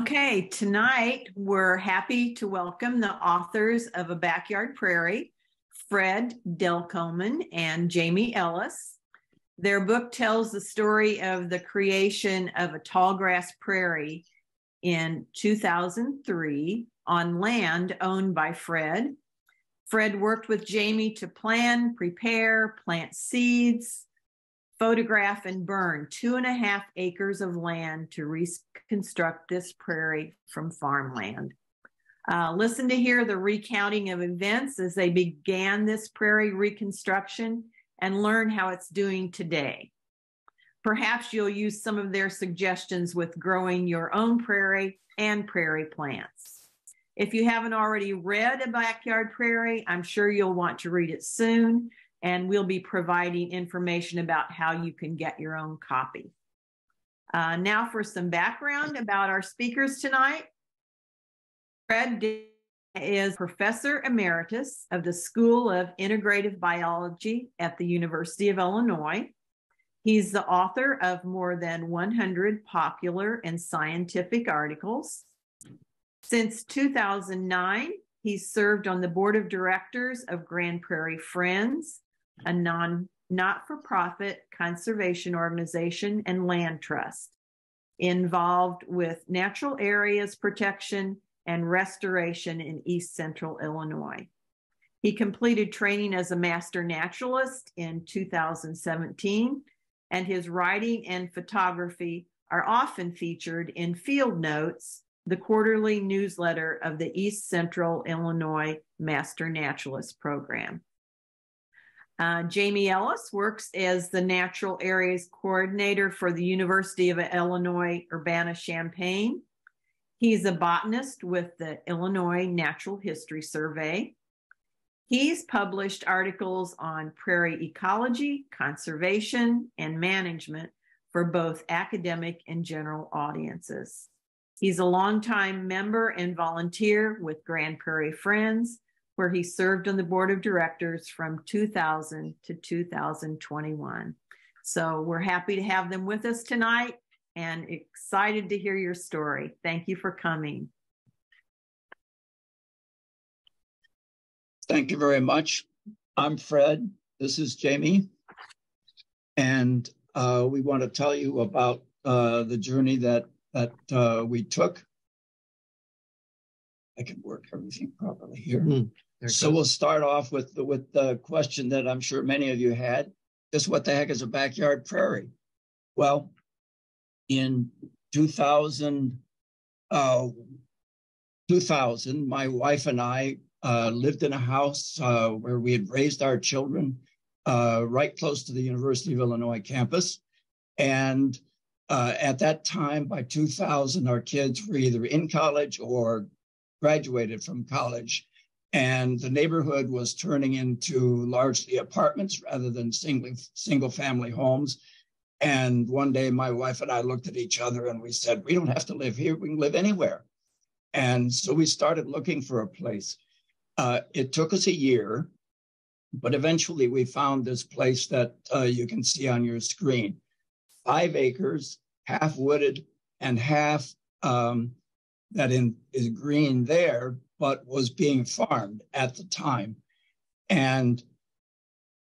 Okay, tonight we're happy to welcome the authors of A Backyard Prairie, Fred Delcomyn and Jamie Ellis. Their book tells the story of the creation of a tallgrass prairie in 2003 on land owned by Fred. Fred worked with Jamie to plan, prepare, plant seeds, photograph, and burn 2.5 acres of land to reconstruct this prairie from farmland. Listen to hear the recounting of events as they began this prairie reconstruction and learn how it's doing today. Perhaps you'll use some of their suggestions with growing your own prairie and prairie plants. If you haven't already read A Backyard Prairie, I'm sure you'll want to read it soon, and we'll be providing information about how you can get your own copy. Now for some background about our speakers tonight. Fred is Professor Emeritus of the School of Integrative Biology at the University of Illinois. He's the author of more than 100 popular and scientific articles. Since 2009, he's served on the board of directors of Grand Prairie Friends, a not-for-profit conservation organization and land trust involved with natural areas protection and restoration in East Central Illinois. He completed training as a Master Naturalist in 2017, and his writing and photography are often featured in Field Notes, the quarterly newsletter of the East Central Illinois Master Naturalist program. Jamie Ellis works as the Natural Areas Coordinator for the University of Illinois Urbana-Champaign. He's a botanist with the Illinois Natural History Survey. He's published articles on prairie ecology, conservation, and management for both academic and general audiences. He's a longtime member and volunteer with Grand Prairie Friends, where he served on the board of directors from 2000 to 2021. So we're happy to have them with us tonight and excited to hear your story. Thank you for coming. Thank you very much. I'm Fred. This is Jamie. And we want to tell you about the journey that we took. I can work everything properly here. So we'll start off with the question that I'm sure many of you had. Just what the heck is a backyard prairie? Well, in 2000, my wife and I lived in a house where we had raised our children right close to the University of Illinois campus. And at that time, by 2000, our kids were either in college or graduated from college. And the neighborhood was turning into largely apartments rather than single family homes. And one day my wife and I looked at each other and we said, we don't have to live here, we can live anywhere. And so we started looking for a place. It took us a year, but eventually we found this place that you can see on your screen. 5 acres, half wooded and half is green there, but was being farmed at the time. And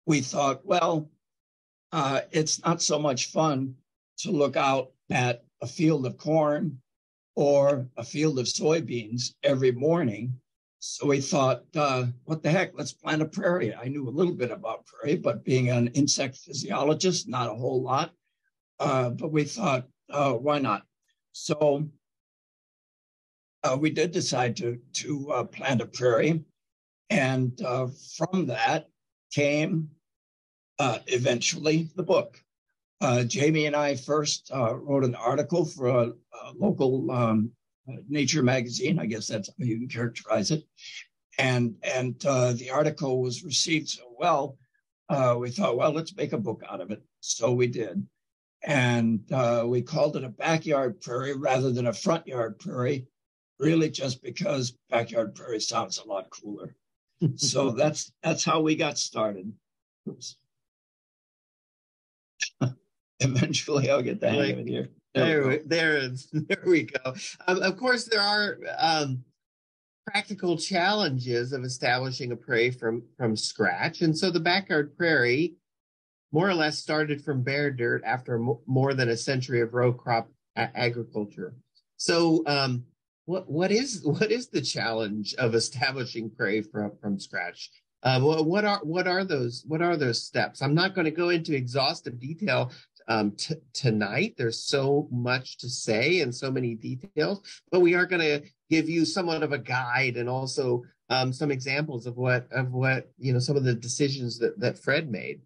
we thought, well, it's not so much fun to look out at a field of corn or a field of soybeans every morning. So we thought, what the heck, let's plant a prairie. I knew a little bit about prairie, but being an insect physiologist, not a whole lot. But we thought, why not? So we did decide to plant a prairie. And from that came eventually the book. Jamie and I first wrote an article for a local nature magazine. I guess that's how you can characterize it. And the article was received so well, we thought, well, let's make a book out of it. So we did. And we called it A Backyard Prairie rather than A Front Yard Prairie, really just because backyard prairie sounds a lot cooler. So that's how we got started. Oops. Eventually I'll get the hang of it here. There we go. Of course, there are practical challenges of establishing a prairie from scratch. And so the backyard prairie more or less started from bare dirt after more than a century of row crop agriculture. So what is the challenge of establishing prairie from scratch? What are those steps? I'm not going to go into exhaustive detail tonight. There's so much to say and so many details, but we are going to give you somewhat of a guide and also some examples of what some of the decisions that Fred made.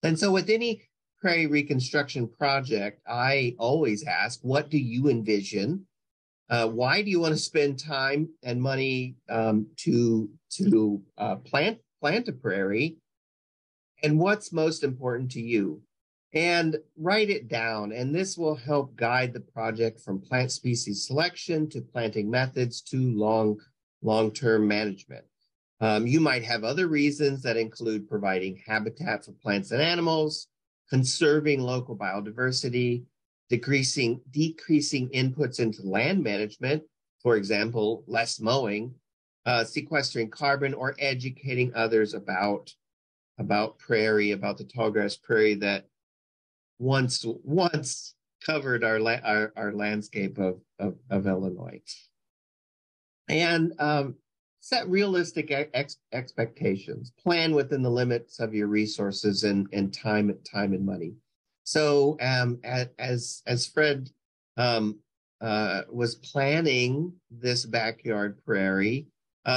And so with any prairie reconstruction project, I always ask, what do you envision? Why do you want to spend time and money to plant a prairie? And what's most important to you? And write it down. And this will help guide the project from plant species selection to planting methods to long-term management. You might have other reasons that include providing habitat for plants and animals, conserving local biodiversity, decreasing inputs into land management, for example, less mowing, sequestering carbon, or educating others about prairie, about the tallgrass prairie that once covered our landscape of Illinois. And set realistic expectations. Plan within the limits of your resources and time and money. So as Fred was planning this backyard prairie,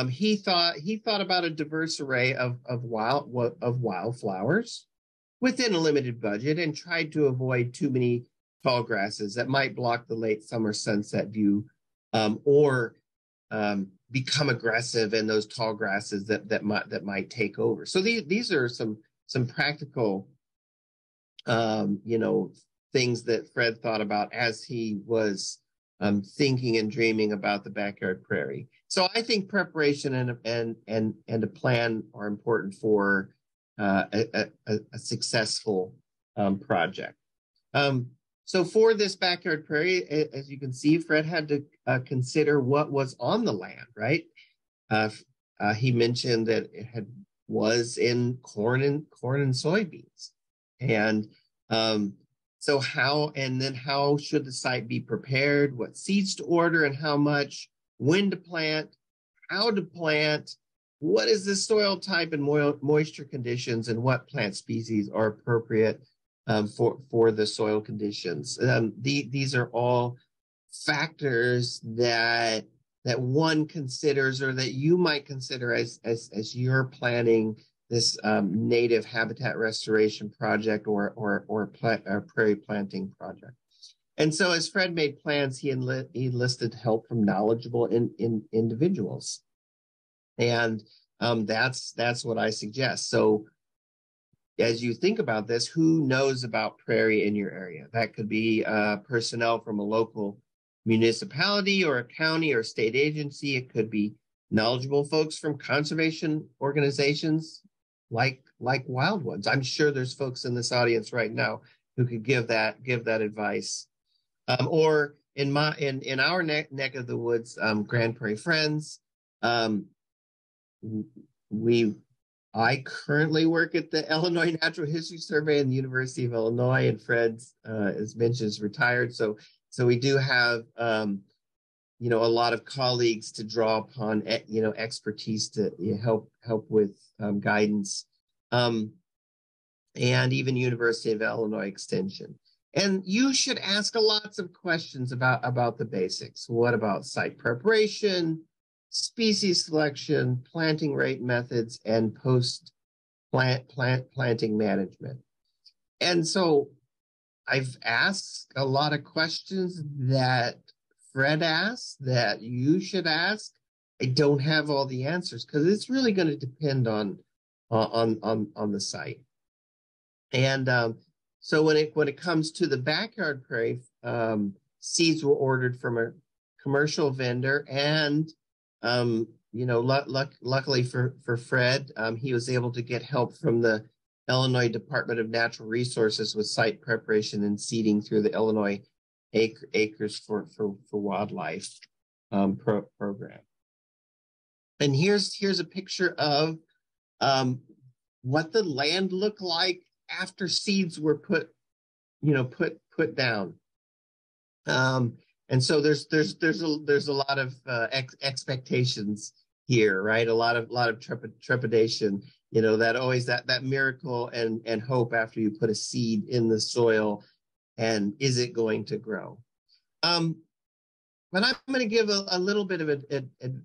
he thought about a diverse array of wildflowers within a limited budget and tried to avoid too many tall grasses that might block the late summer sunset view or become aggressive in those tall grasses that might take over. So these are some practical things that Fred thought about as he was thinking and dreaming about the backyard prairie. So I think preparation and a plan are important for a successful project. So for this backyard prairie, as you can see, Fred had to consider what was on the land, right? He mentioned that it was in corn and soybeans. And so how should the site be prepared? What seeds to order and how much? When to plant? How to plant? What is the soil type and moisture conditions, and what plant species are appropriate for the soil conditions? These are all factors that one considers, or that you might consider as you're planning this native habitat restoration project or prairie planting project. And so as Fred made plans, he enlisted help from knowledgeable individuals. And that's what I suggest. So as you think about this, who knows about prairie in your area? That could be personnel from a local municipality or a county or state agency. It could be knowledgeable folks from conservation organizations like Wildwoods. I'm sure there's folks in this audience right now who could give that advice. Or in our neck of the woods, Grand Prairie Friends. I currently work at the Illinois Natural History Survey in the University of Illinois, and Fred, as mentioned, is retired. So we do have a lot of colleagues to draw upon, expertise to help with guidance, and even University of Illinois Extension. And you should ask lots of questions about the basics. What about site preparation, species selection, planting rate methods, and planting management? And so I've asked a lot of questions that Fred asked that you should ask. I don't have all the answers because it's really going to depend on the site. And so when it comes to the backyard prairie, seeds were ordered from a commercial vendor, and luckily for Fred, he was able to get help from the Illinois Department of Natural Resources with site preparation and seeding through the Illinois acres for wildlife program. And here's a picture of what the land looked like after seeds were put down. And so there's a lot of expectations here, right? A lot of trepidation, that miracle and hope after you put a seed in the soil, and is it going to grow? But I'm going to give a little bit of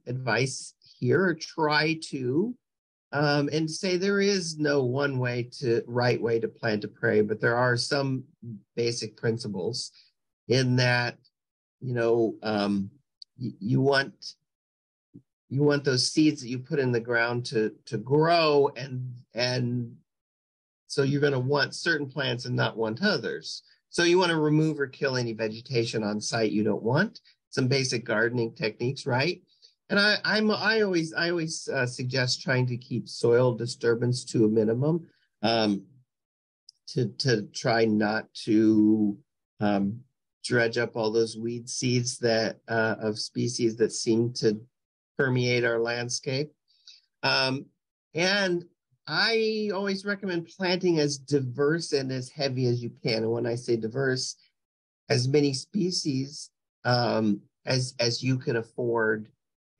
advice here, or try to, and say there is no one right way to plant a prairie, but there are some basic principles in that, you want those seeds that you put in the ground to grow, and so you're going to want certain plants and not want others. So you want to remove or kill any vegetation on site you don't want. Some basic gardening techniques, right? And I always suggest trying to keep soil disturbance to a minimum, to try not to dredge up all those weed seeds that of species that seem to permeate our landscape. And I always recommend planting as diverse and as heavy as you can. And when I say diverse, as many species as you can afford,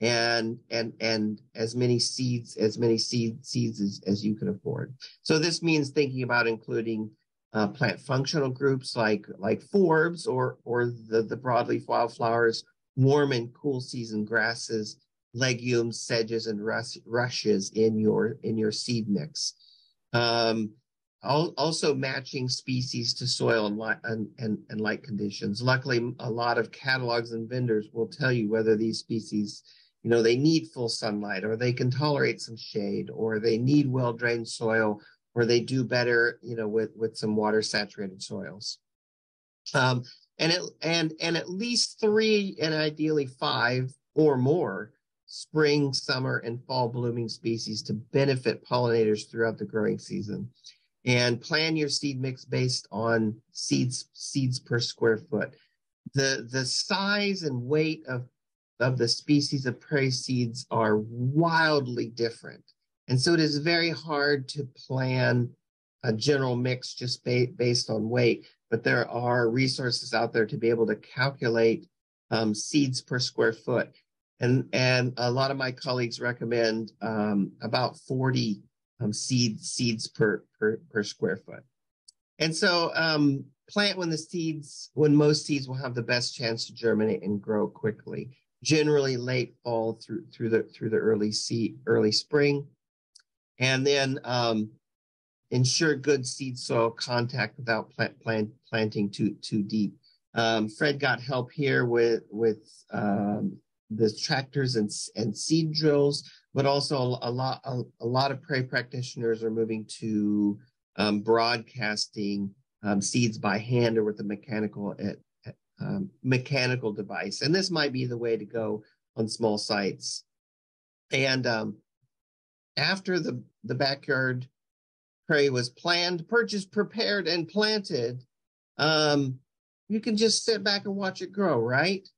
and as many seeds as you can afford. So this means thinking about including plant functional groups like forbs or the broadleaf wildflowers, warm and cool season grasses, legumes, sedges, and rushes in your seed mix. Also matching species to soil and light conditions. Luckily, a lot of catalogs and vendors will tell you whether these species, they need full sunlight, or they can tolerate some shade, or they need well-drained soil, or they do better, with some water-saturated soils. And at least 3, and ideally 5 or more spring, summer, and fall blooming species to benefit pollinators throughout the growing season. And plan your seed mix based on seeds per square foot. The size and weight of the species of prairie seeds are wildly different. And so it is very hard to plan a general mix just based on weight, but there are resources out there to be able to calculate seeds per square foot. And a lot of my colleagues recommend about 40 seeds per square foot. And so plant when most seeds will have the best chance to germinate and grow quickly, generally late fall through the early spring. And then ensure good seed soil contact without planting too deep. Fred got help here with the tractors and seed drills, but also a lot of prairie practitioners are moving to broadcasting seeds by hand or with a mechanical device. And this might be the way to go on small sites. And after the backyard prairie was planned, purchased, prepared, and planted, you can just sit back and watch it grow, right?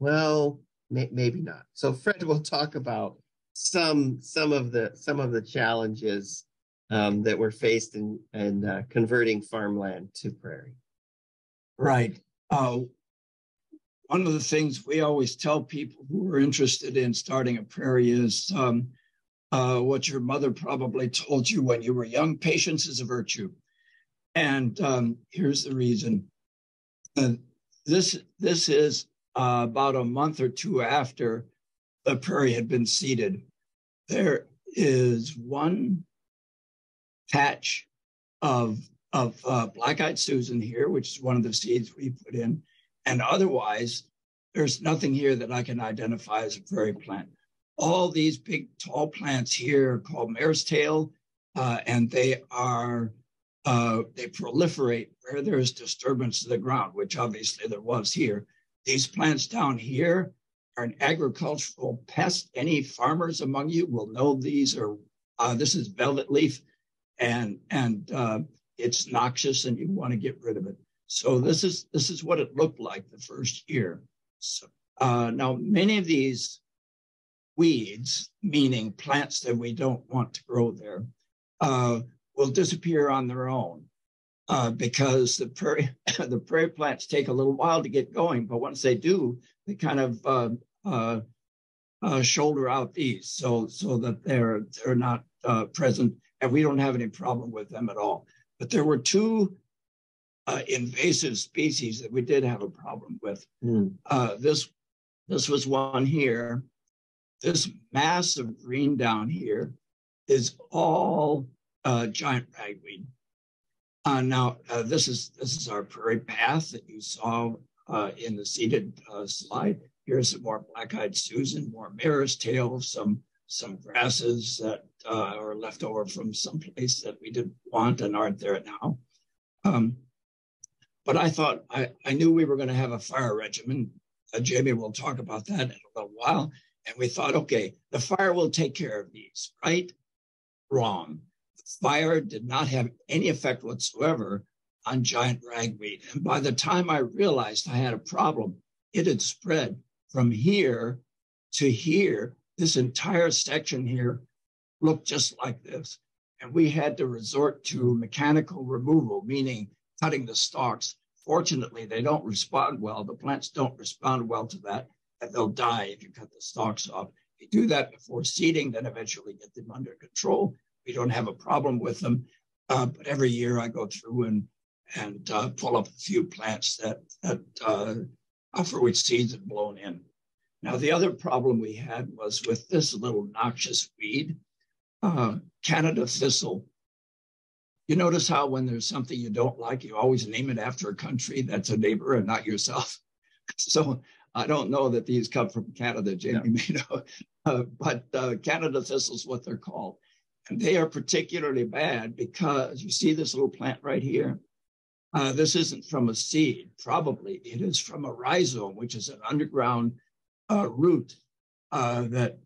Well, maybe not. So Fred will talk about some of the challenges that were faced in converting farmland to prairie. Right. One of the things we always tell people who are interested in starting a prairie is what your mother probably told you when you were young: patience is a virtue. And here's the reason. This is about a month or two after the prairie had been seeded. There is one patch of black-eyed Susan here, which is one of the seeds we put in. And otherwise, there's nothing here that I can identify as a prairie plant. All these big, tall plants here are called mare's tail, and they proliferate where there's disturbance to the ground, which obviously there was here. These plants down here are an agricultural pest. Any farmers among you will know these are. This is velvet leaf, and it's noxious, and you want to get rid of it. So this is what it looked like the first year. So now many of these weeds, meaning plants that we don't want to grow there, will disappear on their own because the prairie plants take a little while to get going, but once they do, they kind of shoulder out these so that they're not present, and we don't have any problem with them at all. But there were two invasive species that we did have a problem with. This was one here. This massive green down here is all giant ragweed. Now this is our prairie path that you saw in the seated slide. Here's some more black-eyed Susan, more mare's tail, some grasses that are left over from some place that we didn't want and aren't there now. But I thought, I knew we were going to have a fire regimen. Jamie will talk about that in a little while. And we thought, okay, the fire will take care of these, right? Wrong. The fire did not have any effect whatsoever on giant ragweed. And by the time I realized I had a problem, it had spread from here to here. This entire section here looked just like this. And we had to resort to mechanical removal, meaning cutting the stalks. Fortunately, they don't respond well. The plants don't respond well to that, and they'll die if you cut the stalks off. If you do that before seeding, then eventually get them under control. We don't have a problem with them. But every year I go through and pull up a few plants that for which seeds have blown in. Now, the other problem we had was with this little noxious weed, Canada thistle. You notice how when there's something you don't like, you always name it after a country that's a neighbor and not yourself. So I don't know that these come from Canada, Jamie may know, but Canada thistle is what they're called. And they are particularly bad because you see this little plant right here. This isn't from a seed, probably. It is from a rhizome, which is an underground root that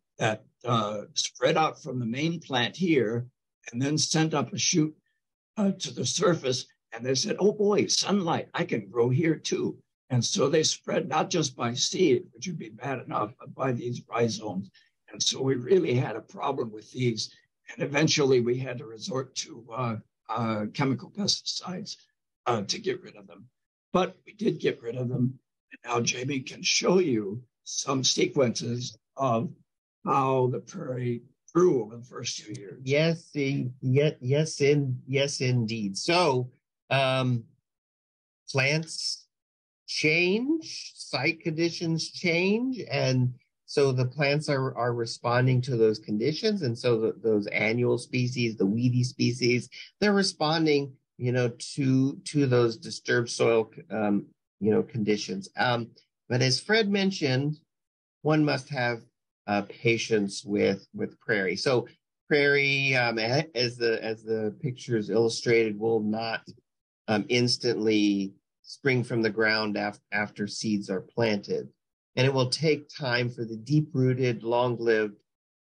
spread out from the main plant here and then sent up a shoot to the surface. And they said, oh boy, sunlight, I can grow here too. And so they spread not just by seed, which would be bad enough, but by these rhizomes. And so we really had a problem with these. And eventually we had to resort to chemical pesticides to get rid of them. But we did get rid of them. And now Jamie can show you some sequences of how the prairie grew over the first 2 years. Yes, indeed. So plants change, site conditions change, and so the plants are responding to those conditions. And so those annual species, the weedy species, they're responding, to those disturbed soil, conditions. But as Fred mentioned, one must have patience with prairie. So prairie, as the pictures illustrated, will not instantly spring from the ground after seeds are planted. And it will take time for the deep-rooted, long-lived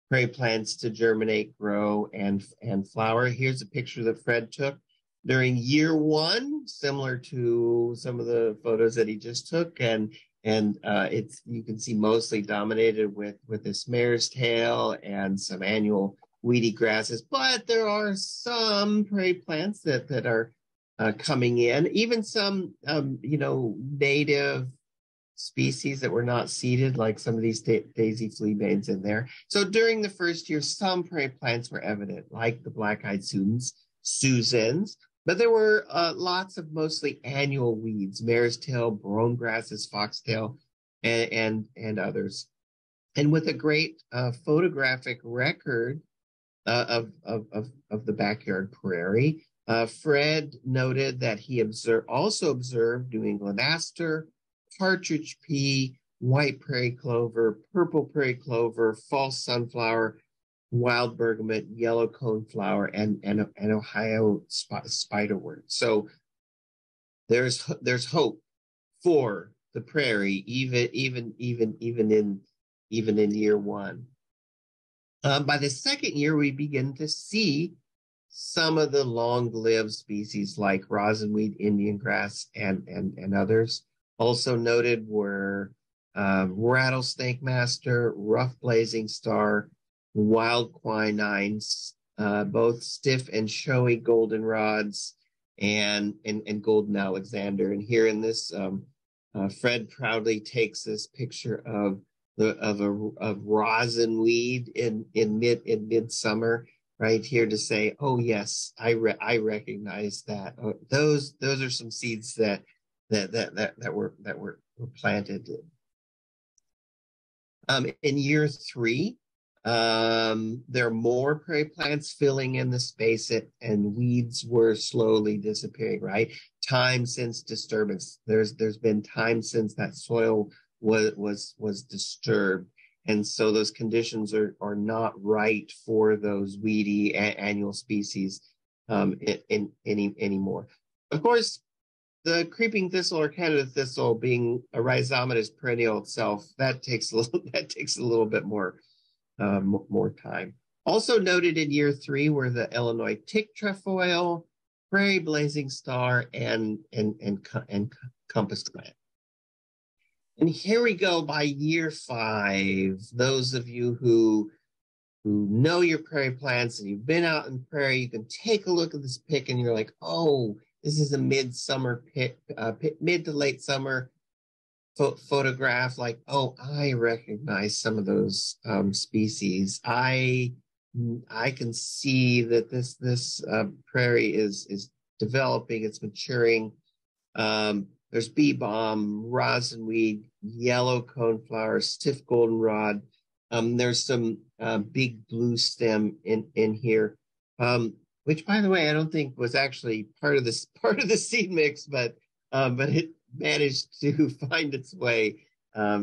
prairie plants to germinate, grow, and flower. Here's a picture that Fred took during year one, similar to some of the photos that he just took. And it's, you can see, mostly dominated with this mare's tail and some annual weedy grasses. But there are some prairie plants that are coming in, even some, native species that were not seeded, like some of these daisy fleabanes in there. So during the first year, some prairie plants were evident, like the black-eyed Susans, but there were lots of mostly annual weeds, mare's tail, brome grasses, foxtail, and others. And with a great photographic record of the backyard prairie, Fred noted that he also observed New England aster, partridge pea, white prairie clover, purple prairie clover, false sunflower, wild bergamot, yellow coneflower, and Ohio spiderwort. So there's hope for the prairie, even in year one. By the second year, we begin to see some of the long-lived species like rosinweed, Indian grass, and others. Also noted were rattlesnake master, rough blazing star, wild quinines, both stiff and showy goldenrods, and golden Alexander. And here in this, Fred proudly takes this picture of rosinweed in midsummer right here to say, oh yes, I recognize that. Those are some seeds that were planted. In year 3, there are more prairie plants filling in the space, and weeds were slowly disappearing, right? Time since disturbance. There's been time since that soil was disturbed. And so those conditions are not right for those weedy annual species anymore. Of course, the creeping thistle or Canada thistle, being a rhizomatous perennial itself, that takes a little bit more time. Also noted in year 3 were the Illinois tick trefoil, prairie blazing star, and compass plant. And here we go by year 5. Those of you who know your prairie plants and you've been out in prairie, you can take a look at this pic and you're like, oh, this is a midsummer pic, mid to late summer photograph. Like, oh, I recognize some of those species. I can see that this prairie is developing, it's maturing. There's bee balm, rosinweed, yellow coneflower, stiff goldenrod. There's some big blue stem in here, which, by the way, I don't think was actually part of the seed mix, but it managed to find its way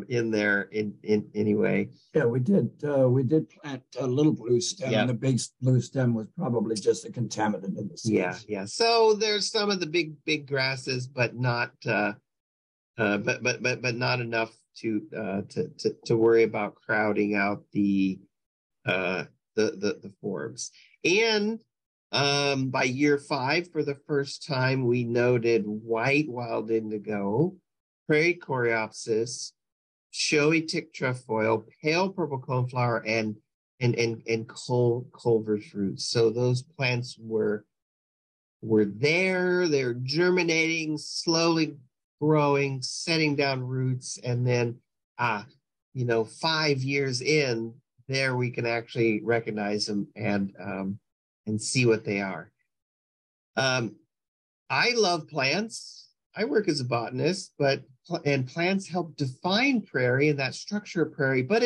in there in anyway. Yeah, we did plant a little blue stem, and the big blue stem was probably just a contaminant in the seeds. Yeah. So there's some of the big grasses, but not but not enough to worry about crowding out the forbs. And by year 5, for the first time, we noted white wild indigo, prairie coreopsis, showy tick trefoil, pale purple coneflower, and culver's roots. So those plants were there. They're germinating, slowly growing, setting down roots, and then 5 years in, there we can actually recognize them and see what they are. I love plants. I work as a botanist, and plants help define prairie and that structure of prairie, but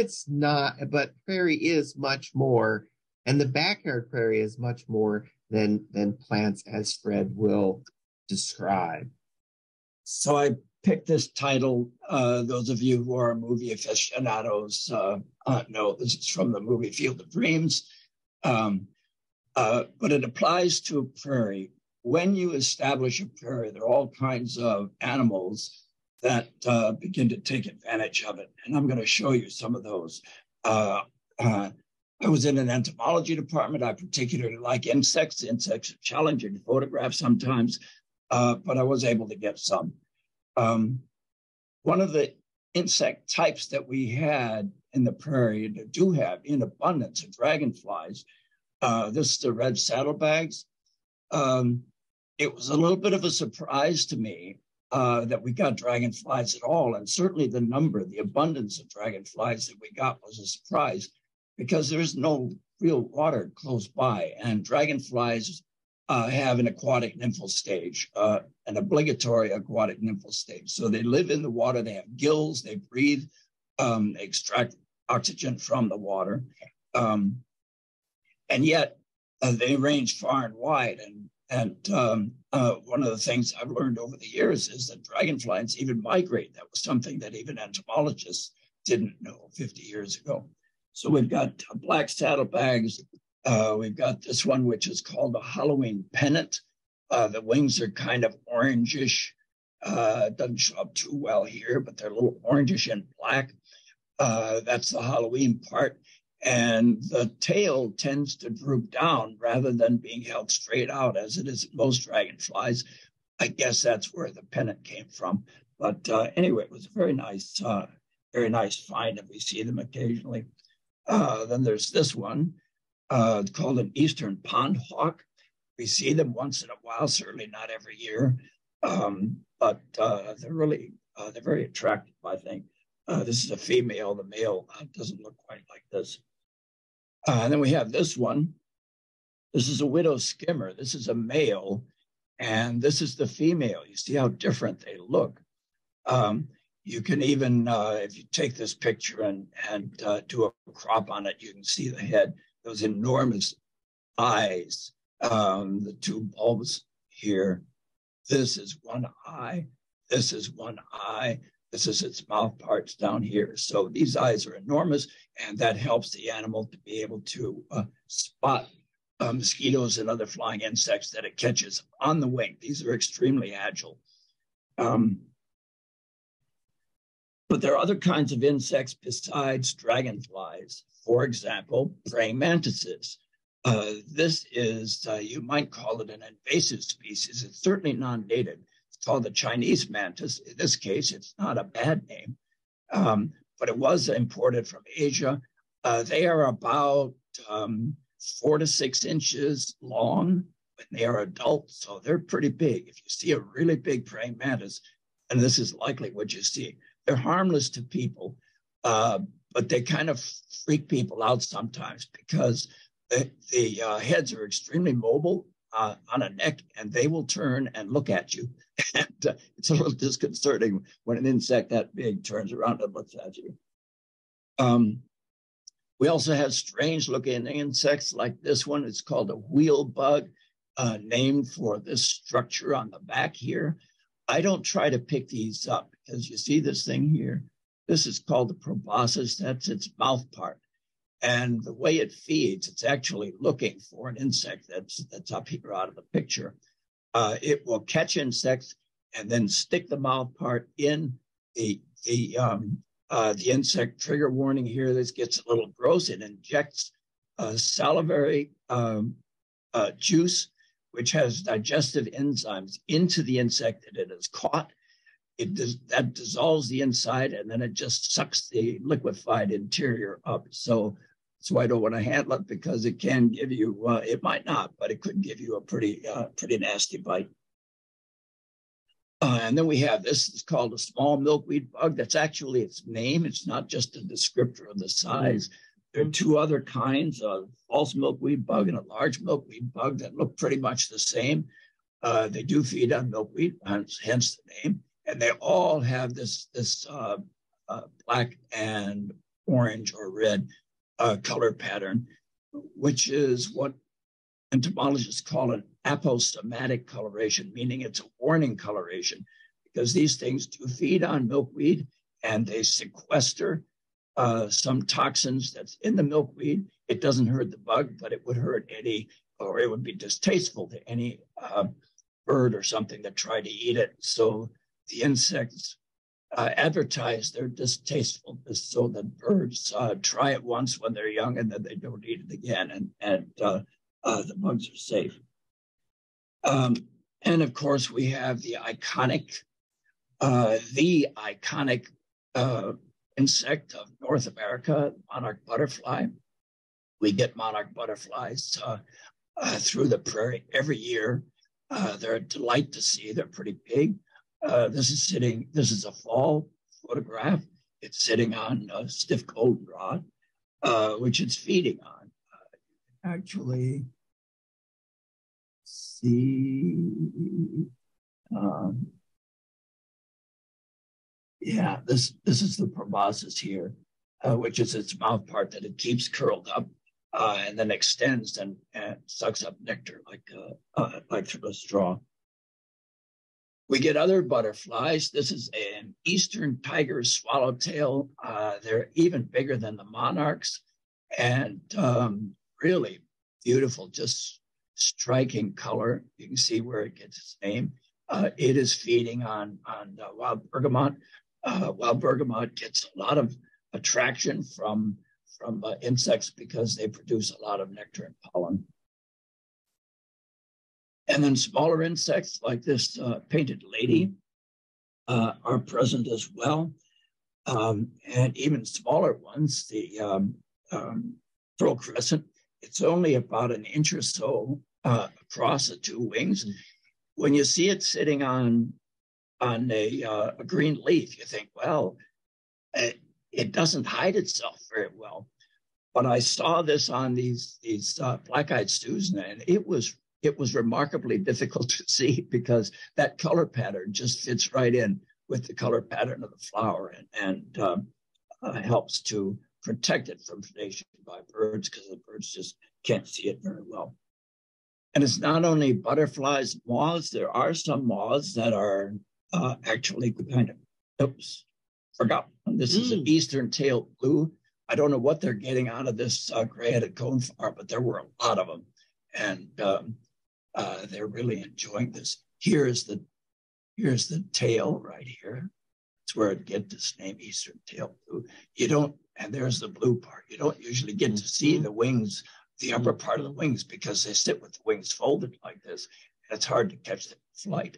prairie is much more, and the backyard prairie is much more than plants, as Fred will describe. So I picked this title. Those of you who are movie aficionados know this is from the movie Field of Dreams, but it applies to a prairie. When you establish a prairie, there are all kinds of animals that begin to take advantage of it. And I'm going to show you some of those. I was in an entomology department. I particularly like insects. Insects are challenging to photograph sometimes, but I was able to get some. One of the insect types that we had in the prairie, that do have in abundance, are dragonflies. This is the red saddlebags. It was a little bit of a surprise to me that we got dragonflies at all. And certainly the abundance of dragonflies that we got was a surprise, because there's no real water close by. And dragonflies have an aquatic nymphal stage, an obligatory aquatic nymphal stage. So they live in the water, they have gills, they breathe, they extract oxygen from the water. And yet they range far and wide. And one of the things I've learned over the years is that dragonflies even migrate. That was something that even entomologists didn't know 50 years ago. So we've got black saddlebags. We've got this one, which is called a Halloween pennant. The wings are kind of orangish. It doesn't show up too well here, but they're a little orangish and black. That's the Halloween part. And the tail tends to droop down rather than being held straight out as it is in most dragonflies. I guess that's where the pennant came from. But anyway, it was a very nice find, and we see them occasionally. Then there's this one called an eastern pond hawk. We see them once in a while, certainly not every year, but they're very attractive, I think. This is a female. The male doesn't look quite like this. And then we have this one. This is a widow skimmer. This is a male, and this is the female. You see how different they look. You can even, if you take this picture and do a crop on it, you can see the head, those enormous eyes, the two bulbs here. This is one eye. This is one eye. This is its mouth parts down here. So these eyes are enormous, and that helps the animal to be able to spot mosquitoes and other flying insects that it catches on the wing. These are extremely agile. But there are other kinds of insects besides dragonflies. For example, praying mantises. This is, you might call it an invasive species. It's certainly non-native. It's called the Chinese mantis. In this case, it's not a bad name, but it was imported from Asia. They are about 4 to 6 inches long when they are adults, so they're pretty big. If you see a really big praying mantis, and this is likely what you see, they're harmless to people, but they kind of freak people out sometimes because the heads are extremely mobile on a neck, and they will turn and look at you. And it's a little disconcerting when an insect that big turns around and looks at you. We also have strange-looking insects like this one. It's called a wheel bug, named for this structure on the back here. I don't try to pick these up because you see this thing here. This is called the proboscis. That's its mouth part. And the way it feeds, it's actually looking for an insect that's up here out of the picture. It will catch insects and then stick the mouth part in the insect. Trigger warning here, this gets a little gross. It injects salivary juice, which has digestive enzymes, into the insect that it has caught. That dissolves the inside, and then it just sucks the liquefied interior up. So that's why I don't want to handle it, because it can give you, it might not, but it could give you a pretty nasty bite. And then we have this, it's called a small milkweed bug. That's actually its name. It's not just a descriptor of the size. There are two other kinds, a false milkweed bug and a large milkweed bug, that look pretty much the same. They do feed on milkweed, hence the name. And they all have this black and orange or red color pattern, which is what entomologists call an aposematic coloration, meaning it's a warning coloration, because these things do feed on milkweed and they sequester some toxins that's in the milkweed. It doesn't hurt the bug, but it would hurt it would be distasteful to any bird or something that tried to eat it. So the insects advertise their distastefulness so that birds try it once when they're young and then they don't eat it again, and the bugs are safe. And of course, we have the iconic insect of North America, monarch butterfly. We get monarch butterflies through the prairie every year. They're a delight to see. They're pretty big. This is a fall photograph. It's sitting on a stiff goldenrod, which it's feeding on. Actually, see, this is the proboscis here, which is its mouth part that it keeps curled up and then extends and sucks up nectar like through a straw. We get other butterflies. This is an eastern tiger swallowtail. They're even bigger than the monarchs, and really beautiful, just striking color. You can see where it gets its name. It is feeding on wild bergamot. Wild bergamot gets a lot of attraction from insects because they produce a lot of nectar and pollen. And then smaller insects like this painted lady are present as well. And even smaller ones, the pearl crescent, it's only about an inch or so across the two wings. When you see it sitting on a green leaf, you think, well, it doesn't hide itself very well. But I saw this on these black-eyed stews, and it was remarkably difficult to see because that color pattern just fits right in with the color pattern of the flower and helps to protect it from predation by birds because the birds just can't see it very well. And it's not only butterflies, moths. There are some moths that are actually kind of, forgot. This is an eastern tailed blue. I don't know what they're getting out of this gray-headed coneflower, but there were a lot of them. And they're really enjoying this. Here's the tail right here. It's where it gets its name, eastern tailed blue. And there's the blue part. You don't usually get to see the wings, the upper part of the wings, because they sit with the wings folded like this. And it's hard to catch them in flight.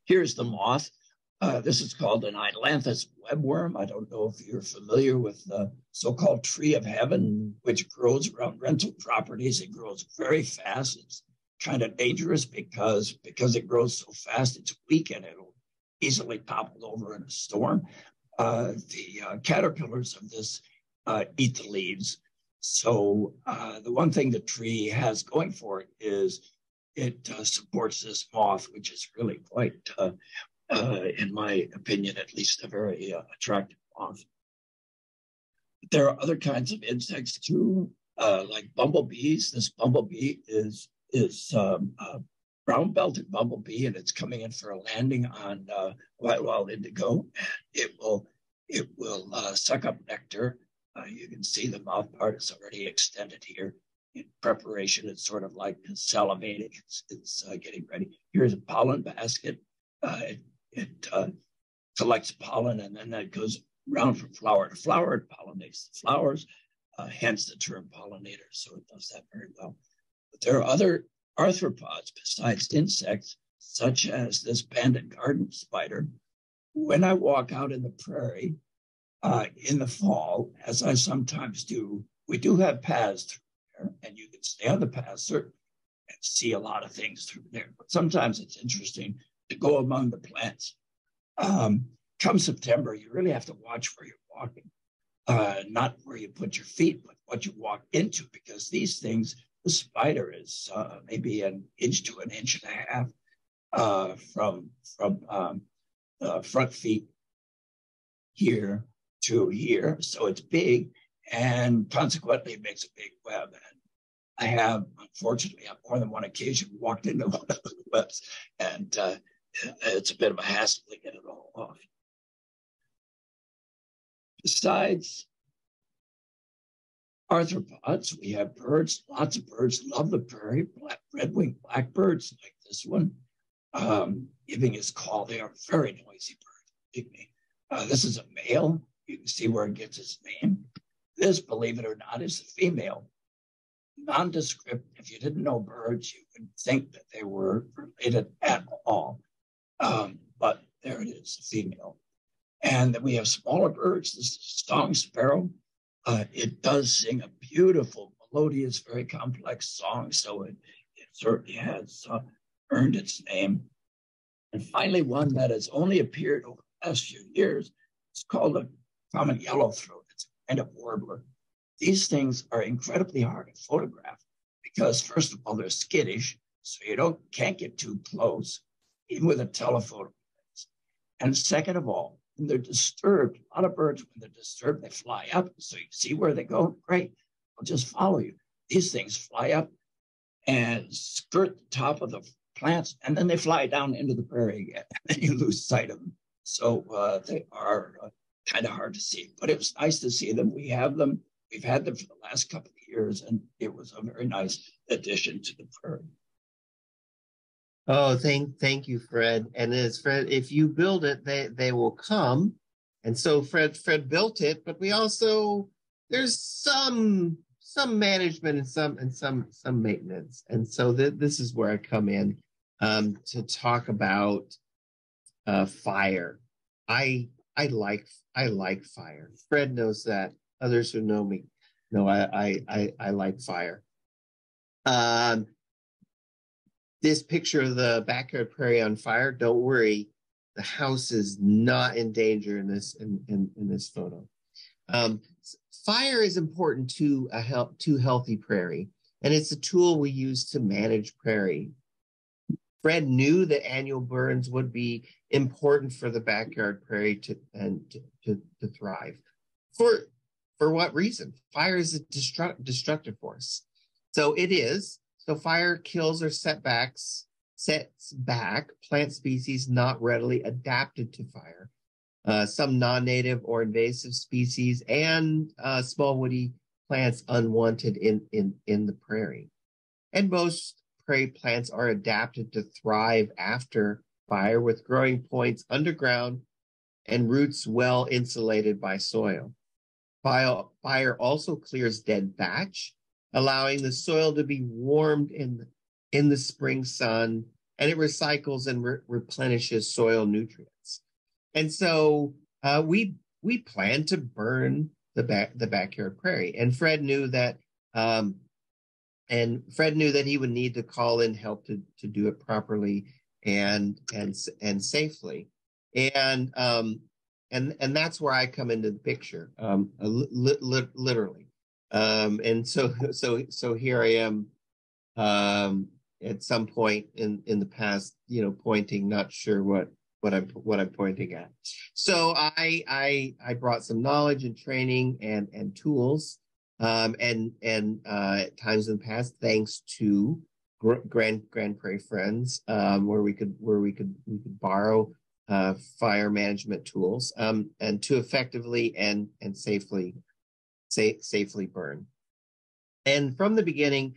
Here's the moth. This is called an ailanthus webworm. I don't know if you're familiar with the so-called tree of heaven, which grows around rental properties. It grows very fast. It's kind of dangerous because it grows so fast, it's weak and it'll easily topple over in a storm. The caterpillars of this eat the leaves. So the one thing the tree has going for it is it supports this moth, which is really quite, in my opinion, at least a very attractive moth. There are other kinds of insects too, like bumblebees. This bumblebee is brown-belted bumblebee, and it's coming in for a landing on white wild indigo. It will suck up nectar. You can see the mouth part is already extended here. In preparation, it's sort of like salivating. It's getting ready. Here's a pollen basket. It collects pollen, and then that goes around from flower to flower. It pollinates the flowers, hence the term pollinator. So it does that very well. But there are other arthropods besides insects, such as this banded garden spider. When I walk out in the prairie in the fall, as I sometimes do, we do have paths through there, and you can stay on the paths and see a lot of things through there. But sometimes it's interesting to go among the plants. Come September, you really have to watch where you're walking, not where you put your feet, but what you walk into, because these things, the spider is maybe an inch to an inch and a half from front feet here to here. So it's big, and consequently it makes a big web. And I have, unfortunately, on more than one occasion, walked into one of the webs, and it's a bit of a hassle to get it all off. Besides arthropods, we have birds. Lots of birds love the prairie. Red-winged blackbirds like this one, giving his call. They are very noisy birds. This is a male. You can see where it gets its name. This, believe it or not, is the female. Nondescript. If you didn't know birds, you would think that they were related at all. But there it is, the female. And then we have smaller birds. This is a song sparrow. It does sing a beautiful, melodious, very complex song. So it certainly has earned its name. And finally, one that has only appeared over the last few years, it's called a common yellowthroat. It's a kind of warbler. These things are incredibly hard to photograph because, first of all, they're skittish, so you can't get too close, even with a telephoto. And second of all, when they're disturbed, a lot of birds, when they're disturbed, they fly up. So you see where they go. Great. I'll just follow you. These things fly up and skirt the top of the plants, and then they fly down into the prairie again, and then you lose sight of them. So they are kind of hard to see. But it was nice to see them. We have them. We've had them for the last couple of years, and it was a very nice addition to the prairie. Oh, thank you, Fred. And as Fred, if you build it, they will come so Fred built it, but we also, there's some management and some maintenance. And so this is where I come in to talk about fire. I like fire. Fred knows that. Others who know me know I like fire. This picture of the backyard prairie on fire, don't worry, the house is not in danger in this photo. Fire is important to healthy prairie, and it's a tool we use to manage prairie. Fred knew that annual burns would be important for the backyard prairie to thrive. For what reason? Fire is a destructive force. So it is. So fire kills or sets back plant species not readily adapted to fire. Some non-native or invasive species and small woody plants unwanted in the prairie. And most prairie plants are adapted to thrive after fire with growing points underground and roots well insulated by soil. Fire also clears dead thatch, allowing the soil to be warmed in the spring sun, and it recycles and replenishes soil nutrients. And so we plan to burn the backyard prairie, and Fred knew that he would need to call in help to do it properly and safely. And that's where I come into the picture, literally. And so here I am at some point in the past, pointing, not sure what I'm pointing at. So I brought some knowledge and training and tools, and at times in the past, thanks to Grand Prairie Friends, where we could borrow fire management tools and to effectively and safely burn. And from the beginning,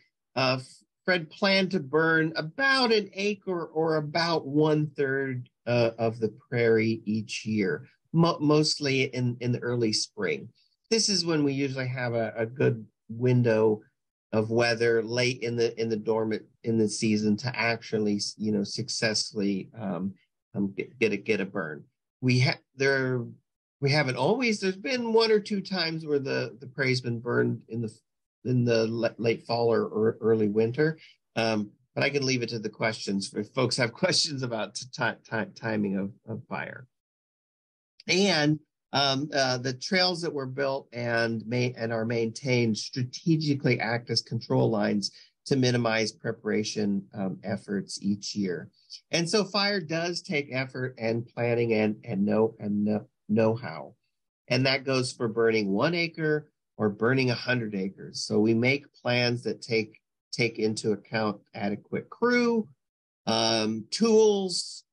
Fred planned to burn about an acre or about 1/3 of the prairie each year, mostly in the early spring. This is when we usually have a good window of weather late in the season to actually successfully get a burn. We haven't always. There's been 1 or 2 times where the prairie's been burned in the late fall or early winter. But I can leave it to the questions if folks have questions about timing of fire. And the trails that were built and are maintained strategically act as control lines to minimize preparation efforts each year. And so fire does take effort and planning and know-how. And that goes for burning 1 acre or burning 100 acres. So we make plans that take into account adequate crew, tools,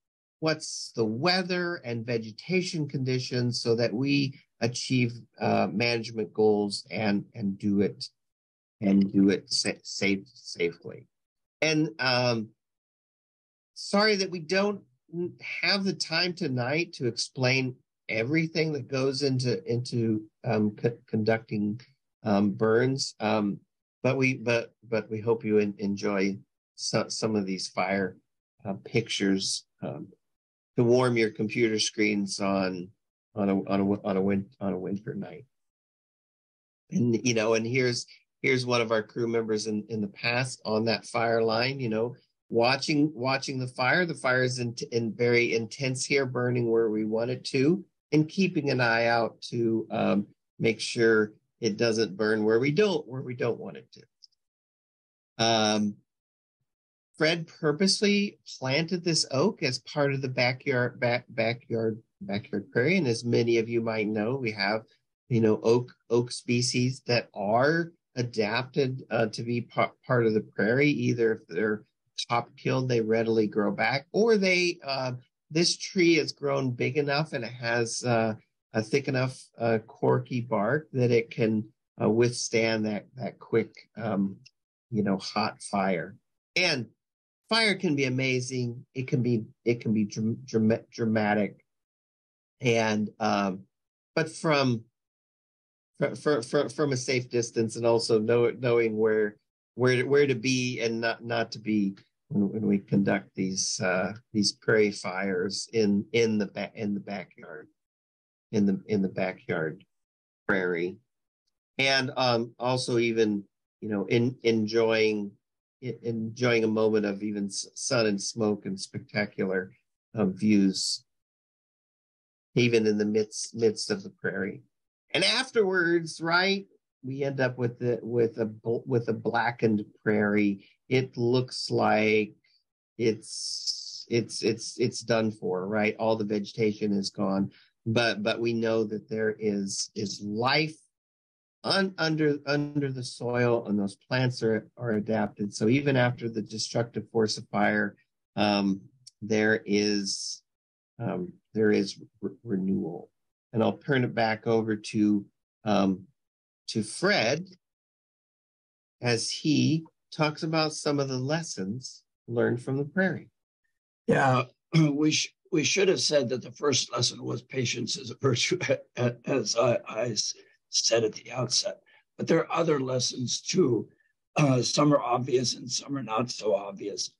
what's the weather and vegetation conditions, so that we achieve management goals and do it safely. And sorry that we don't have the time tonight to explain everything that goes into conducting burns, but we hope you enjoy some of these fire pictures to warm your computer screens on a winter night. And and here's one of our crew members in the past on that fire line, watching the fire. The fire is in very intense here, burning where we want it to, and keeping an eye out to make sure it doesn't burn where we don't want it to. Fred purposely planted this oak as part of the backyard prairie, and as many of you might know, we have oak species that are adapted to be part of the prairie. Either if they're top killed, they readily grow back, or this tree has grown big enough and it has a thick enough corky bark that it can withstand that quick hot fire. And fire can be amazing. It can be dramatic, and but from a safe distance, and also knowing where to be and not to be when we conduct these prairie fires in the backyard, in the backyard prairie, and also even enjoying a moment of even sun and smoke and spectacular views, even in the midst of the prairie. And afterwards, right, we end up with a blackened prairie. It looks like it's done for, right? All the vegetation is gone, but we know that there is life under the soil, and those plants are adapted. So even after the destructive force of fire, there is renewal. And I'll turn it back over to Fred as he talks about some of the lessons learned from the prairie. Yeah, we should have said that the first lesson was patience is a virtue, as I said at the outset. But there are other lessons too. Some are obvious and some are not so obvious.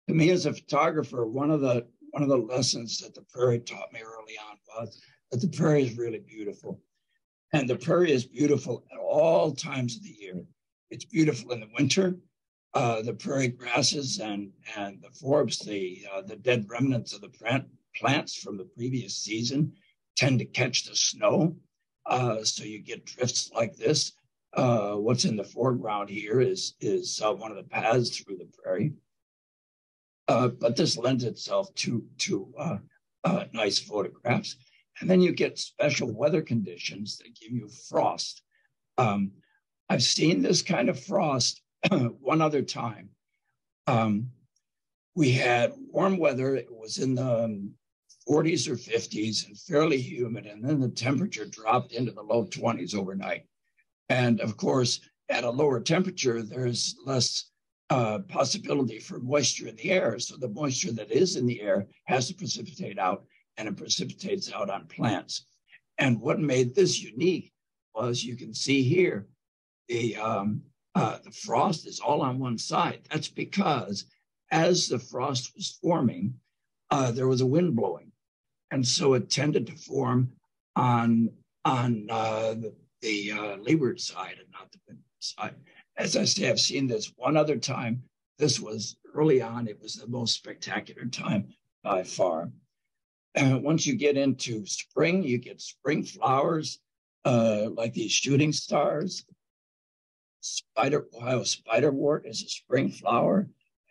To me, as a photographer, one of the lessons that the prairie taught me early on was that the prairie is really beautiful. And the prairie is beautiful at all times of the year. It's beautiful in the winter. The prairie grasses and the forbs, the dead remnants of the plants from the previous season tend to catch the snow. So you get drifts like this. What's in the foreground here is one of the paths through the prairie. But this lends itself to nice photographs. And then you get special weather conditions that give you frost. I've seen this kind of frost one other time. We had warm weather. It was in the 40s or 50s and fairly humid. And then the temperature dropped into the low 20s overnight. And of course, at a lower temperature, there's less possibility for moisture in the air. So the moisture that is in the air has to precipitate out, and it precipitates out on plants. And what made this unique was, you can see here, the frost is all on one side. That's because as the frost was forming, there was a wind blowing. And so it tended to form on the leeward side and not the windward side. As I say, I've seen this one other time. This was early on. It was the most spectacular time by far. Once you get into spring, you get spring flowers like these shooting stars. Ohio spiderwort is a spring flower.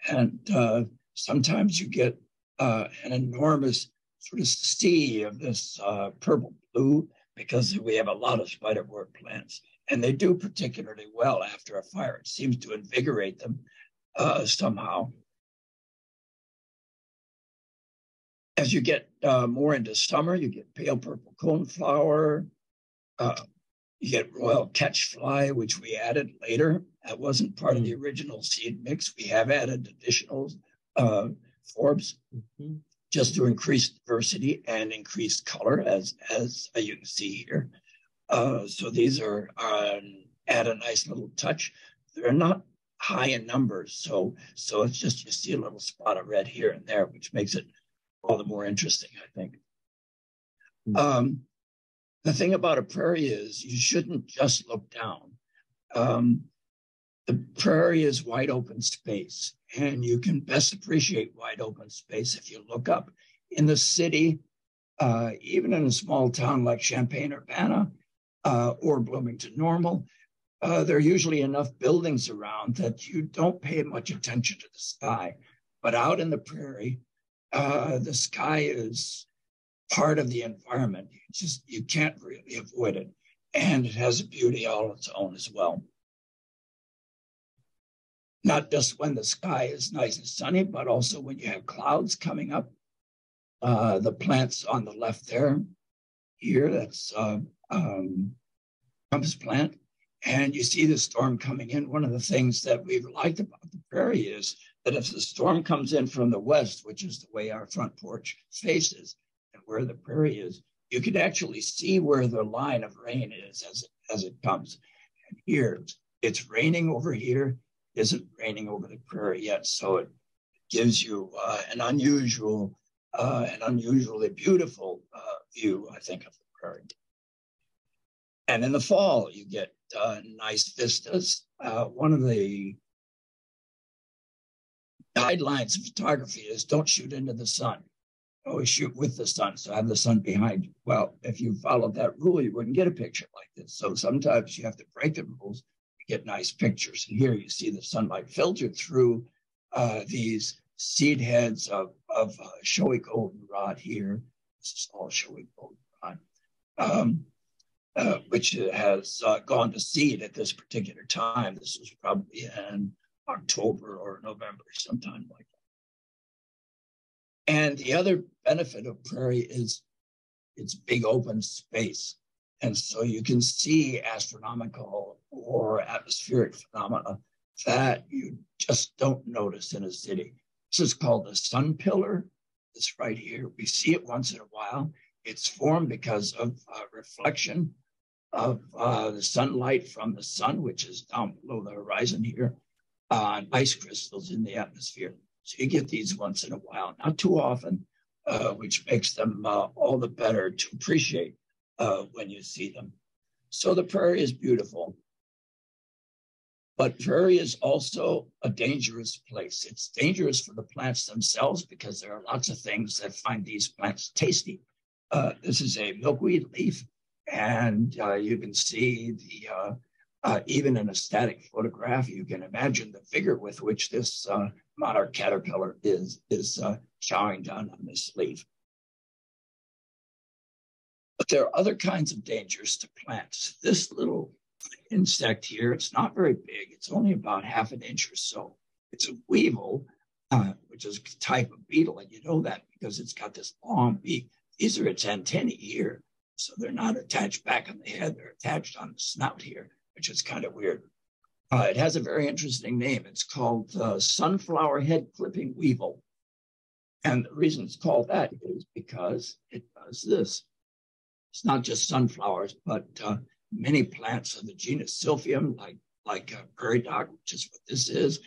And sometimes you get an enormous sort of sea of this purple blue, because we have a lot of spiderwort plants. And they do particularly well after a fire. It seems to invigorate them somehow. As you get more into summer, you get pale purple coneflower. You get royal catchfly, which we added later. That wasn't part of the original seed mix. We have added additional forbs just to increase diversity and increase color, as you can see here. So these are add a nice little touch. They're not high in numbers, so it's just, you see a little spot of red here and there, which makes it all the more interesting, I think. The thing about a prairie is you shouldn't just look down. The prairie is wide open space, and you can best appreciate wide open space if you look up. In the city, even in a small town like Champaign, Urbana, or Bloomington Normal, there are usually enough buildings around that you don't pay much attention to the sky. But out in the prairie, the sky is part of the environment. You can't really avoid it. And it has a beauty all its own as well. Not just when the sky is nice and sunny, but also when you have clouds coming up. The plants on the left there, here, that's compass plant. And you see the storm coming in. One of the things that we've liked about the prairie is that if the storm comes in from the west, which is the way our front porch faces and where the prairie is, you can actually see where the line of rain is as it comes. And here, it's raining over here, isn't raining over the prairie yet. So it gives you an unusually beautiful view, I think, of the prairie. And in the fall, you get nice vistas. One of the guidelines of photography is don't shoot into the sun. Always shoot with the sun, so have the sun behind you. Well, if you followed that rule, you wouldn't get a picture like this. So sometimes you have to break the rules to get nice pictures. And here you see the sunlight filtered through these seed heads of showy goldenrod here. This is all showy goldenrod, which has gone to seed at this particular time. This was probably in October or November, sometime like that. And the other benefit of prairie is it's big open space. And so you can see astronomical or atmospheric phenomena that you just don't notice in a city. This is called the sun pillar. It's right here. We see it once in a while. It's formed because of reflection of the sunlight from the sun, which is down below the horizon here, on ice crystals in the atmosphere. So you get these once in a while, not too often, which makes them all the better to appreciate when you see them. So the prairie is beautiful. But prairie is also a dangerous place. It's dangerous for the plants themselves because there are lots of things that find these plants tasty. This is a milkweed leaf, and you can see the even in a static photograph, you can imagine the vigor with which this monarch caterpillar is chowing down on this leaf. But there are other kinds of dangers to plants. This little insect here, it's not very big. It's only about ½ an inch or so. It's a weevil, which is a type of beetle, and you know that because it's got this long beak. These are its antennae here, so they're not attached back on the head. They're attached on the snout here, which is kind of weird. It has a very interesting name. It's called sunflower head clipping weevil. And the reason it's called that is because it does this. It's not just sunflowers, but many plants of the genus Silphium, like prairie dock, which is what this is,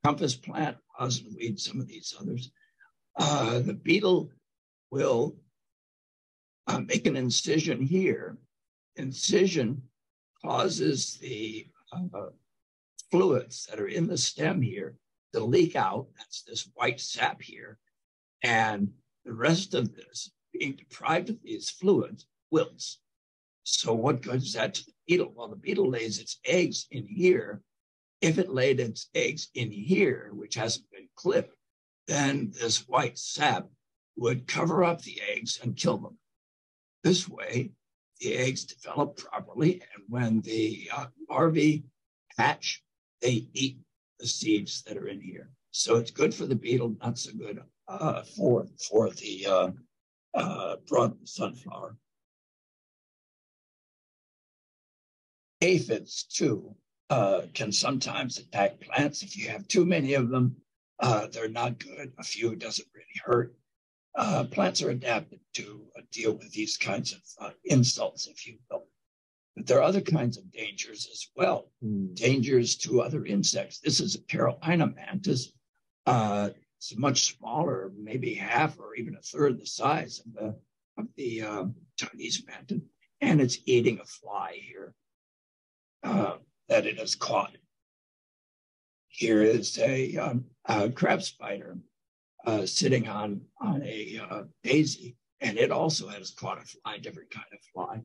compass plant, rosinweed, some of these others. The beetle will make an incision here. Incision causes the fluids that are in the stem here to leak out. That's this white sap here. And the rest of this, being deprived of these fluids, wilts. So what good is that to the beetle? Well, the beetle lays its eggs in here. If it laid its eggs in here, which hasn't been clipped, then this white sap would cover up the eggs and kill them. This way, the eggs develop properly, and when the larvae hatch, they eat the seeds that are in here. So it's good for the beetle, not so good for the broad sunflower. Aphids, too, can sometimes attack plants. If you have too many of them, they're not good. A few doesn't really hurt. Plants are adapted to deal with these kinds of insults, if you will. But there are other kinds of dangers as well. Dangers to other insects. This is a Carolina mantis. It's much smaller, maybe half or even a third the size of the Chinese mantis, and it's eating a fly here that it has caught. Here is a crab spider sitting on a daisy, and it also has caught a fly, different kind of fly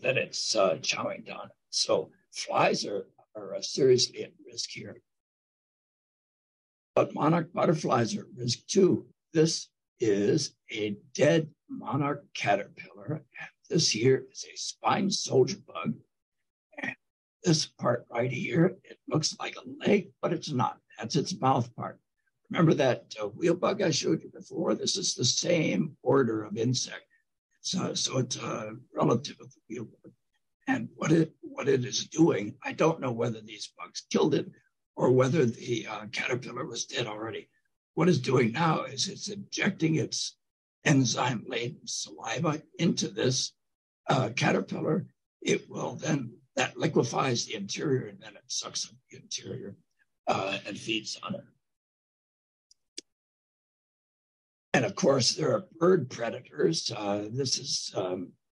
that it's chowing down. So flies are seriously at risk here. But monarch butterflies are at risk too. This is a dead monarch caterpillar. And this here is a spine soldier bug. And this part right here, it looks like a leg, but it's not. That's its mouth part. Remember that wheel bug I showed you before? This is the same order of insect. So it's a relative of the wheel bug. And what it is doing, I don't know whether these bugs killed it or whether the caterpillar was dead already. What it's doing now is it's injecting its enzyme-laden saliva into this caterpillar, it will then, that liquefies the interior, and then it sucks up the interior and feeds on it. And of course, there are bird predators. This is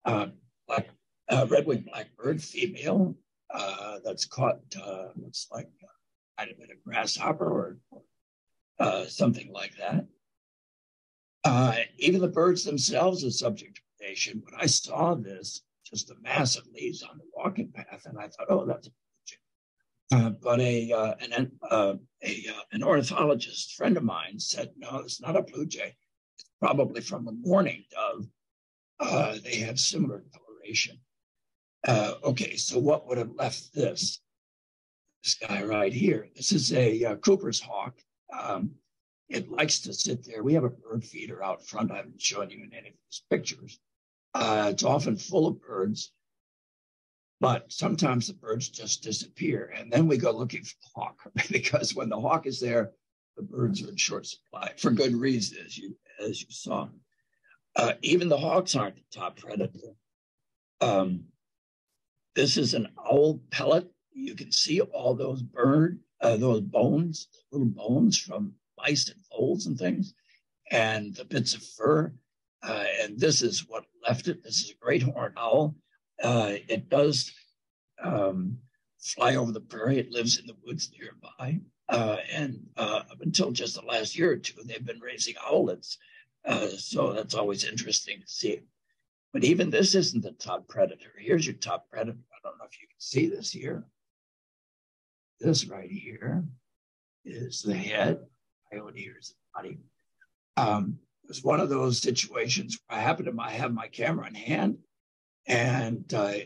red-winged blackbird female that's caught, looks like might have been a grasshopper or something like that. Even the birds themselves are subject to predation. When I saw this, just a mass of leaves on the walking path, and I thought, oh, that's a but an ornithologist friend of mine said, no, it's not a blue jay. It's probably from the mourning dove. They have similar coloration. Okay, so what would have left this guy right here? This is a Cooper's hawk. It likes to sit there. We have a bird feeder out front. I haven't shown you in any of these pictures. It's often full of birds, but sometimes the birds just disappear. And then we go looking for the hawk, because when the hawk is there, the birds are in short supply for good reason, as you saw. Even the hawks aren't the top predator. This is an owl pellet. You can see all those those bones, little bones from mice and voles and things, and the bits of fur. And this is what left it. This is a great horned owl. It does fly over the prairie. It lives in the woods nearby. And up until just the last year or two, they've been raising owlets. So that's always interesting to see. But even this isn't the top predator. Here's your top predator. I don't know if you can see this here. This right here is the head. Coyote, here's the body. It was one of those situations where I happened to have my camera in hand, and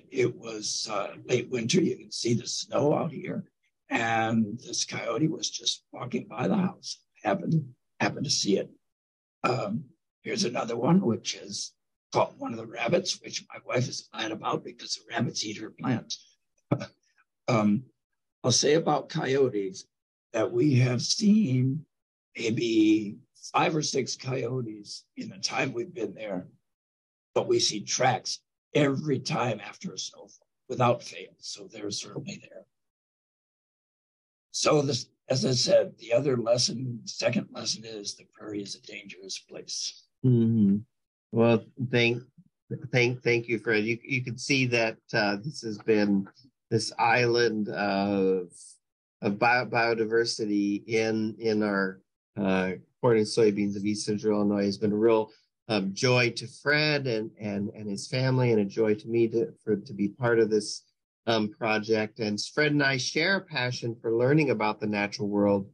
it was late winter. You can see the snow out here, and this coyote was just walking by the house. Happened to see it. Here's another one, which is caught one of the rabbits, which my wife is glad about because the rabbits eat her plants. I'll say about coyotes that we have seen maybe 5 or 6 coyotes in the time we've been there, but we see tracks every time after a snowfall without fail. So they're certainly there. So this, as I said, the other lesson, second lesson is the prairie is a dangerous place. Mm-hmm. Well, thank you, Fred. You can see that this has been this island of biodiversity in our corn and soybeans of East Central Illinois has been a real joy to Fred and his family, and a joy to me to be part of this project. And Fred and I share a passion for learning about the natural world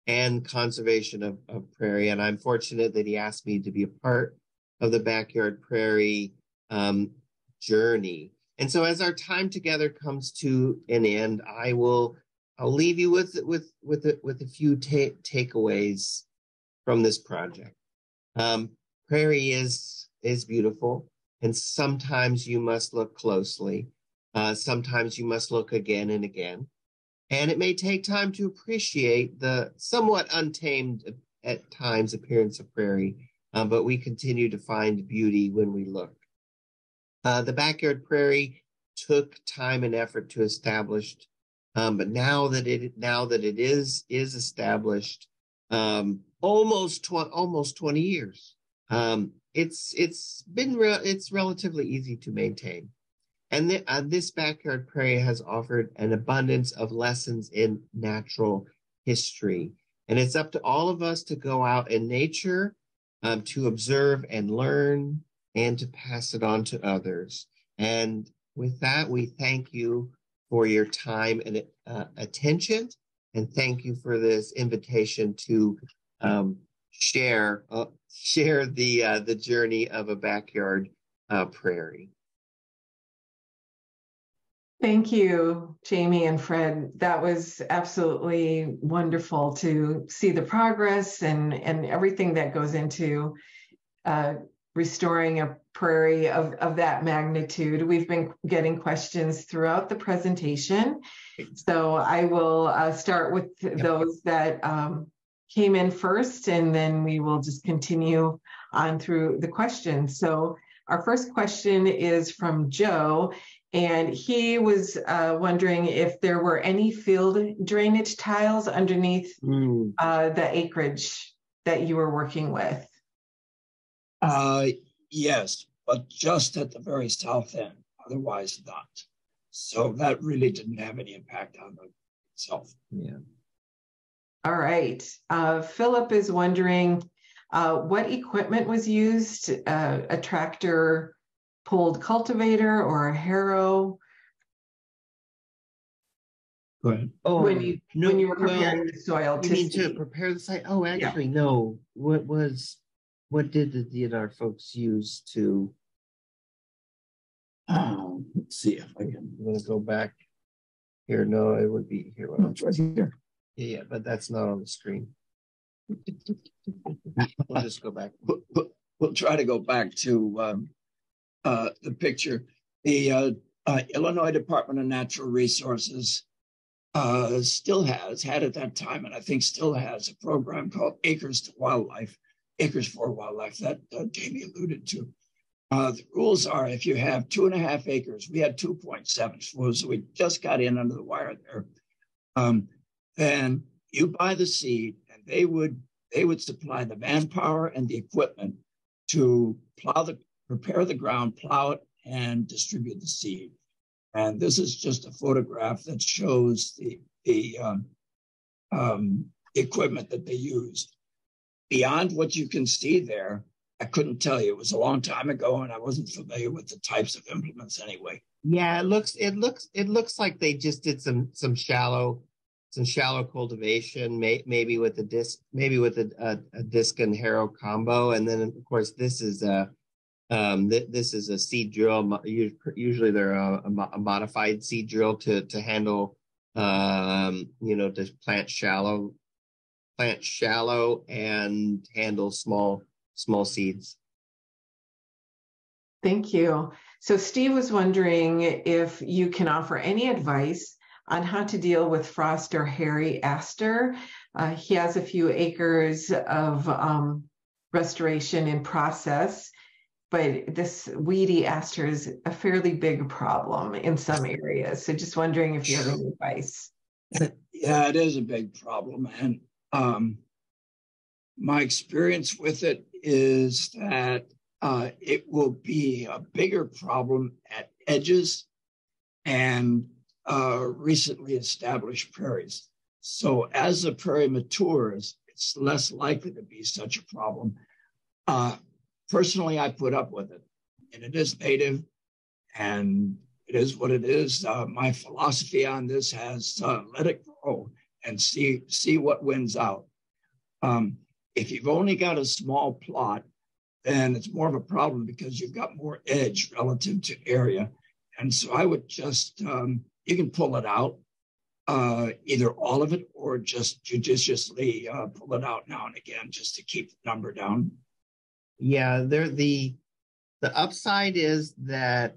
and conservation of prairie. And I'm fortunate that he asked me to be a part of the Backyard Prairie journey. And so as our time together comes to an end, I'll leave you with a few takeaways from this project. Prairie is beautiful, and sometimes you must look closely. Sometimes you must look again and again. And it may take time to appreciate the somewhat untamed at times appearance of prairie, but we continue to find beauty when we look. The Backyard Prairie took time and effort to establish, but now that it is established, almost 20 years, it's relatively easy to maintain. And this Backyard Prairie has offered an abundance of lessons in natural history. And it's up to all of us to go out in nature, to observe and learn, and to pass it on to others. And with that, we thank you for your time and attention. And thank you for this invitation to share the journey of a backyard prairie. Thank you, Jamie and Fred. That was absolutely wonderful to see the progress and everything that goes into restoring a prairie of that magnitude. We've been getting questions throughout the presentation. So I will start with those that came in first, and then we will just continue on through the questions. So our first question is from Joe, and he was wondering if there were any field drainage tiles underneath the acreage that you were working with. Yes, but just at the very south end, otherwise not. So that really didn't have any impact on itself. Yeah. All right. Philip is wondering what equipment was used, a tractor pulled cultivator or a harrow? Go ahead. Oh, when you were preparing the soil you mean to prepare the site? Oh, actually, no. What did the DNR folks use to? Let's see if I can. I'm going to go back here. No, it would be here. It's right here. Yeah, but that's not on the screen. We'll just go back. We'll try to go back to the picture. The Illinois Department of Natural Resources still had at that time, and I think still has, a program called Acres for Wildlife that Jamie alluded to. The rules are if you have 2.5 acres, we had 2.7, so we just got in under the wire there. Then you buy the seed, and they would supply the manpower and the equipment to prepare the ground, plow it, and distribute the seed. And this is just a photograph that shows the equipment that they used. Beyond what you can see there, I couldn't tell you. It was a long time ago, and I wasn't familiar with the types of implements anyway. Yeah, it looks like they just did some shallow cultivation, maybe with a disc and harrow combo, and then of course this is a seed drill. Usually they're a modified seed drill to handle to plant shallow and handle small seeds. Thank you. So Steve was wondering if you can offer any advice on how to deal with frost or hairy aster. He has a few acres of restoration in process, but this weedy aster is a fairly big problem in some areas. So just wondering if you have any advice. Yeah, it is a big problem. And my experience with it is that it will be a bigger problem at edges and recently established prairies. So as the prairie matures, it's less likely to be such a problem. Personally, I put up with it, and it is native, and it is what it is. My philosophy on this has let it grow and see what wins out. If you've only got a small plot, then it's more of a problem because you've got more edge relative to area. And so I would just, you can pull it out, either all of it or just judiciously pull it out now and again just to keep the number down. Yeah, the upside is that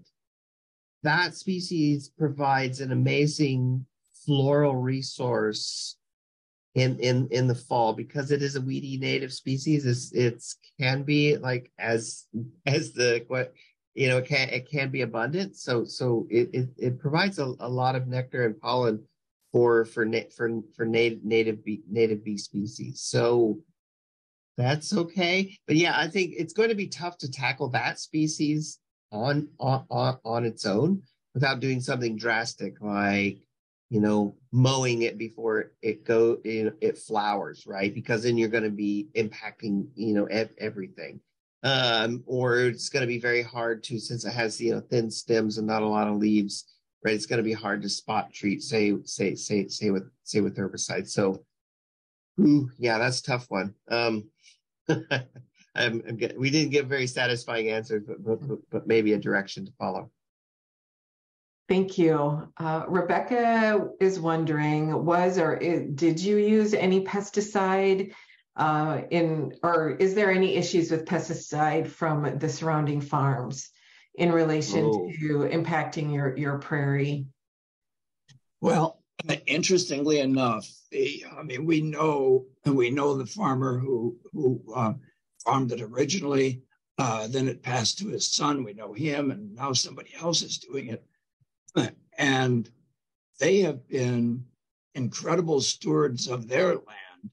species provides an amazing floral resource in the fall because it is a weedy native species. It can be like it can be abundant. So it provides a lot of nectar and pollen for native bee species. So that's okay. But yeah, I think it's going to be tough to tackle that species on its own without doing something drastic like mowing it before it flowers, right? Because then you're going to be impacting everything. Or it's going to be very hard to, since it has thin stems and not a lot of leaves, right? It's going to be hard to spot treat, say with herbicides. So, yeah, that's a tough one. We didn't give very satisfying answers, but maybe a direction to follow. Thank you. Rebecca is wondering, did you use any pesticide or is there any issues with pesticide from the surrounding farms in relation to impacting your prairie? Well, Interestingly enough, we know the farmer who farmed it originally. Then it passed to his son. We know him, and now somebody else is doing it. And they have been incredible stewards of their land.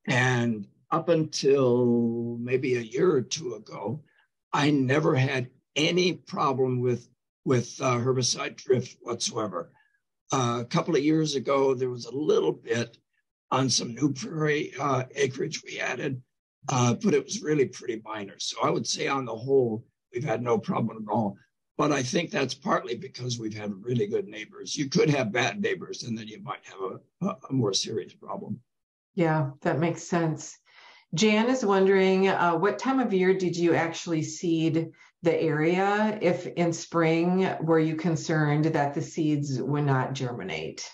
And up until maybe a year or two ago, I never had any problem with herbicide drift whatsoever. A couple of years ago, there was a little bit on some new prairie acreage we added, but it was really pretty minor. So I would say on the whole, we've had no problem at all. But I think that's partly because we've had really good neighbors. You could have bad neighbors, and then you might have a more serious problem. Yeah, that makes sense. Jan is wondering, what time of year did you actually seed the area? If in spring, were you concerned that the seeds would not germinate?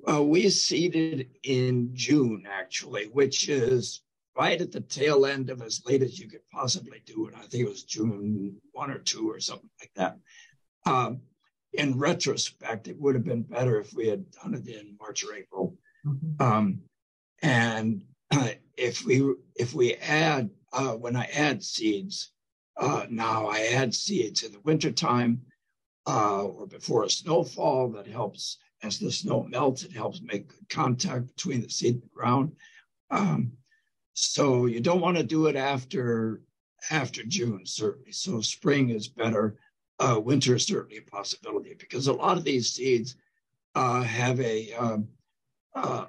We seeded in June, actually, which is right at the tail end of as late as you could possibly do it. I think it was June 1 or 2 or something like that. In retrospect, it would have been better if we had done it in March or April. Mm-hmm. And if we add, when I add seeds, now I add seeds in the wintertime or before a snowfall. That helps. As the snow melts, it helps make good contact between the seed and the ground. So you don't want to do it after June, certainly. So spring is better. Winter is certainly a possibility because a lot of these seeds have a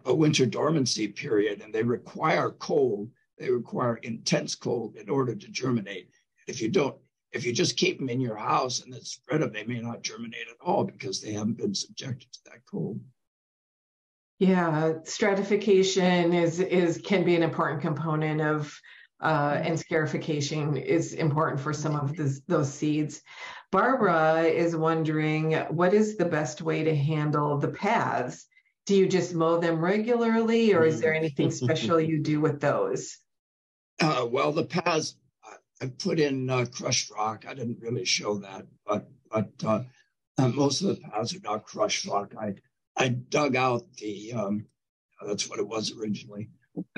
winter dormancy period, and they require cold. They require intense cold in order to germinate. If you just keep them in your house and then spread them, they may not germinate at all because they haven't been subjected to that cold. Yeah, stratification can be an important component of, and scarification is important for some of those seeds. Barbara is wondering, what is the best way to handle the paths? Do you just mow them regularly, or is there anything special you do with those? Well, the paths, I put in crushed rock. I didn't really show that, but most of the paths are not crushed rock. I dug out that's what it was originally.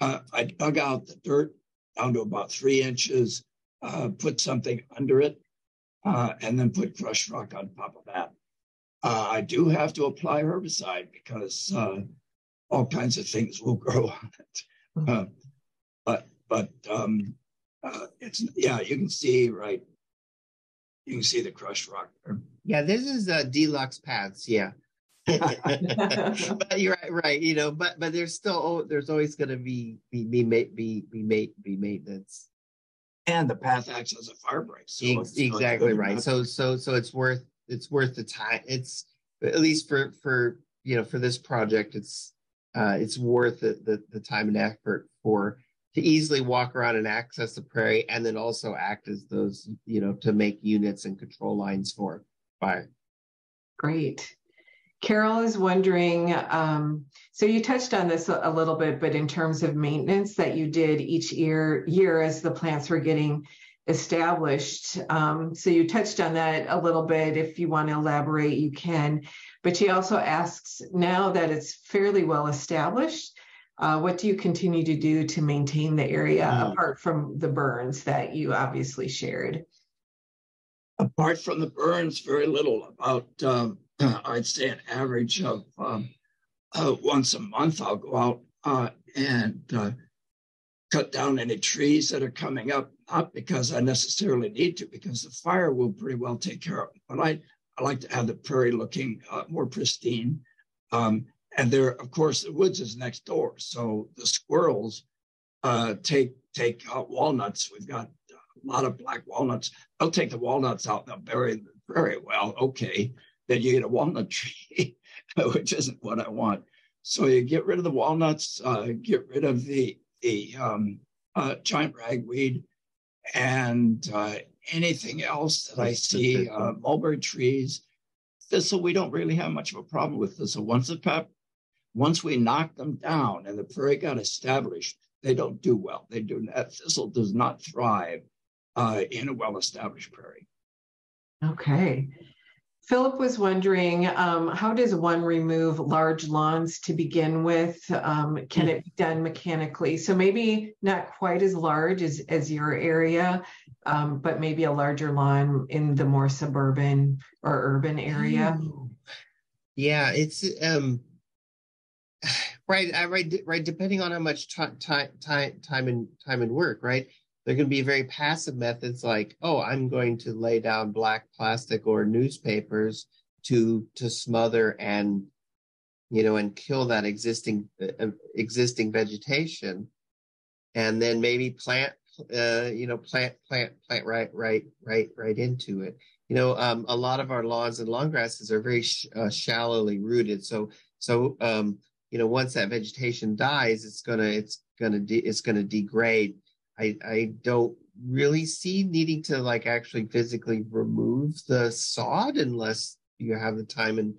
I dug out the dirt down to about 3 inches, put something under it, and then put crushed rock on top of that. I do have to apply herbicide because all kinds of things will grow on it. But it's, yeah, you can see, right? You can see the crushed rock there. Yeah, this is deluxe paths, yeah. But you're right. But there's always going to be maintenance. And the path acts as a fire break. So exactly right. So it's worth the time. It's at least for this project, it's worth the time and effort to easily walk around and access the prairie, and then also act as those, to make units and control lines for fire. Great. Carol is wondering, so you touched on this a little bit, but in terms of maintenance that you did each year as the plants were getting established. So you touched on that a little bit. If you want to elaborate, you can. But she also asks, now that it's fairly well established, what do you continue to do to maintain the area apart from the burns that you obviously shared? Apart from the burns, very little. About I'd say an average of once a month, I'll go out and cut down any trees that are coming up, not because I necessarily need to, because the fire will pretty well take care of it. But I like to have the prairie looking more pristine. And there, of course, the woods is next door. So the squirrels take walnuts. We've got a lot of black walnuts. They'll take the walnuts out and they'll bury the prairie. Well, okay. Then you get a walnut tree, which isn't what I want. So you get rid of the walnuts, get rid of the giant ragweed, and anything else that I see, mulberry trees. Thistle, we don't really have much of a problem with thistle. Once we knock them down and the prairie got established, they don't do well. Thistle does not thrive in a well-established prairie. Okay. Philip was wondering, how does one remove large lawns to begin with? Can it be done mechanically? So maybe not quite as large as your area, but maybe a larger lawn in the more suburban or urban area. Yeah, it's right. Depending on how much time and work, right? There can be very passive methods like, oh, I'm going to lay down black plastic or newspapers to smother and kill that existing vegetation, and then maybe plant right into it. A lot of our lawns and long grasses are very shallowly rooted, so once that vegetation dies, it's gonna degrade. I don't really see needing to actually physically remove the sod unless you have the time and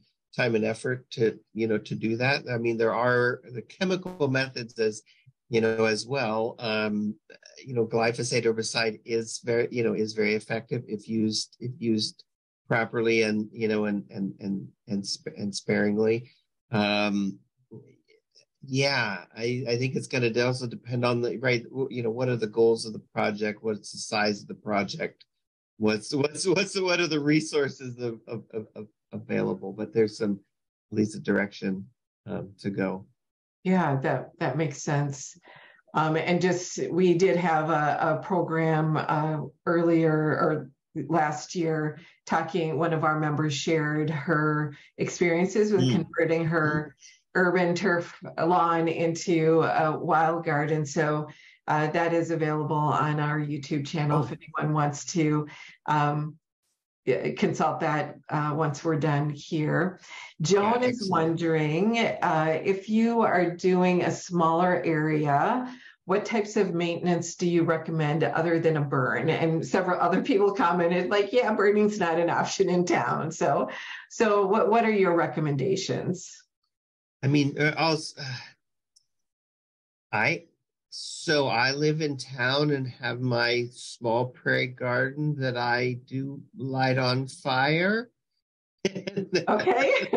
effort to do that. I mean, there are the chemical methods as well. Glyphosate herbicide is very effective if used properly and sparingly. Yeah, I think it's going to also depend on what are the goals of the project, what's the size of the project, what are the resources available, but there's at least a direction to go. Yeah, that makes sense. And we did have a program earlier or last year one of our members shared her experiences with converting her urban turf lawn into a wild garden. So that is available on our YouTube channel if anyone wants to consult that once we're done here. Joan is wondering if you are doing a smaller area, what types of maintenance do you recommend other than a burn? And several other people commented yeah, burning's not an option in town. So what are your recommendations? I mean, I live in town and have my small prairie garden that I do light on fire. Okay.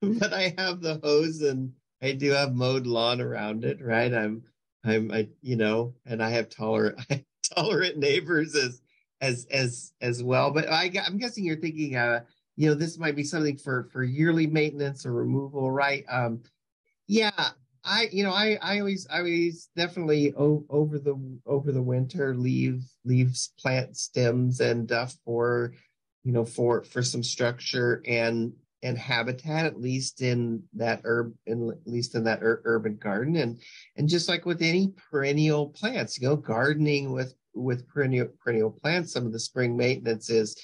But I have the hose and I do have mowed lawn around it, right? And I have tolerant neighbors as well. But I'm guessing you're thinking, this might be something for yearly maintenance or removal, right? Yeah, I always definitely over the winter leave plant stems and duff for some structure and habitat, at least in that urban garden, and just like with any perennial plants, gardening with perennial plants, some of the spring maintenance is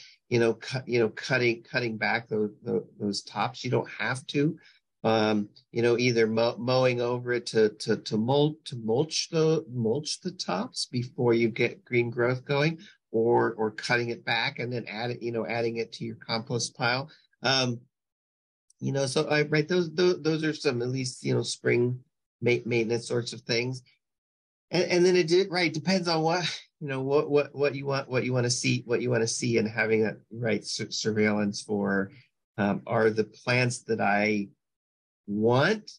cutting back those tops. You don't have to, either mowing over it to mulch the tops before you get green growth going, or cutting it back and then adding it to your compost pile. So those are some, at least, spring maintenance sorts of things. And then it depends on what you want to see, and having that surveillance for are the plants that I want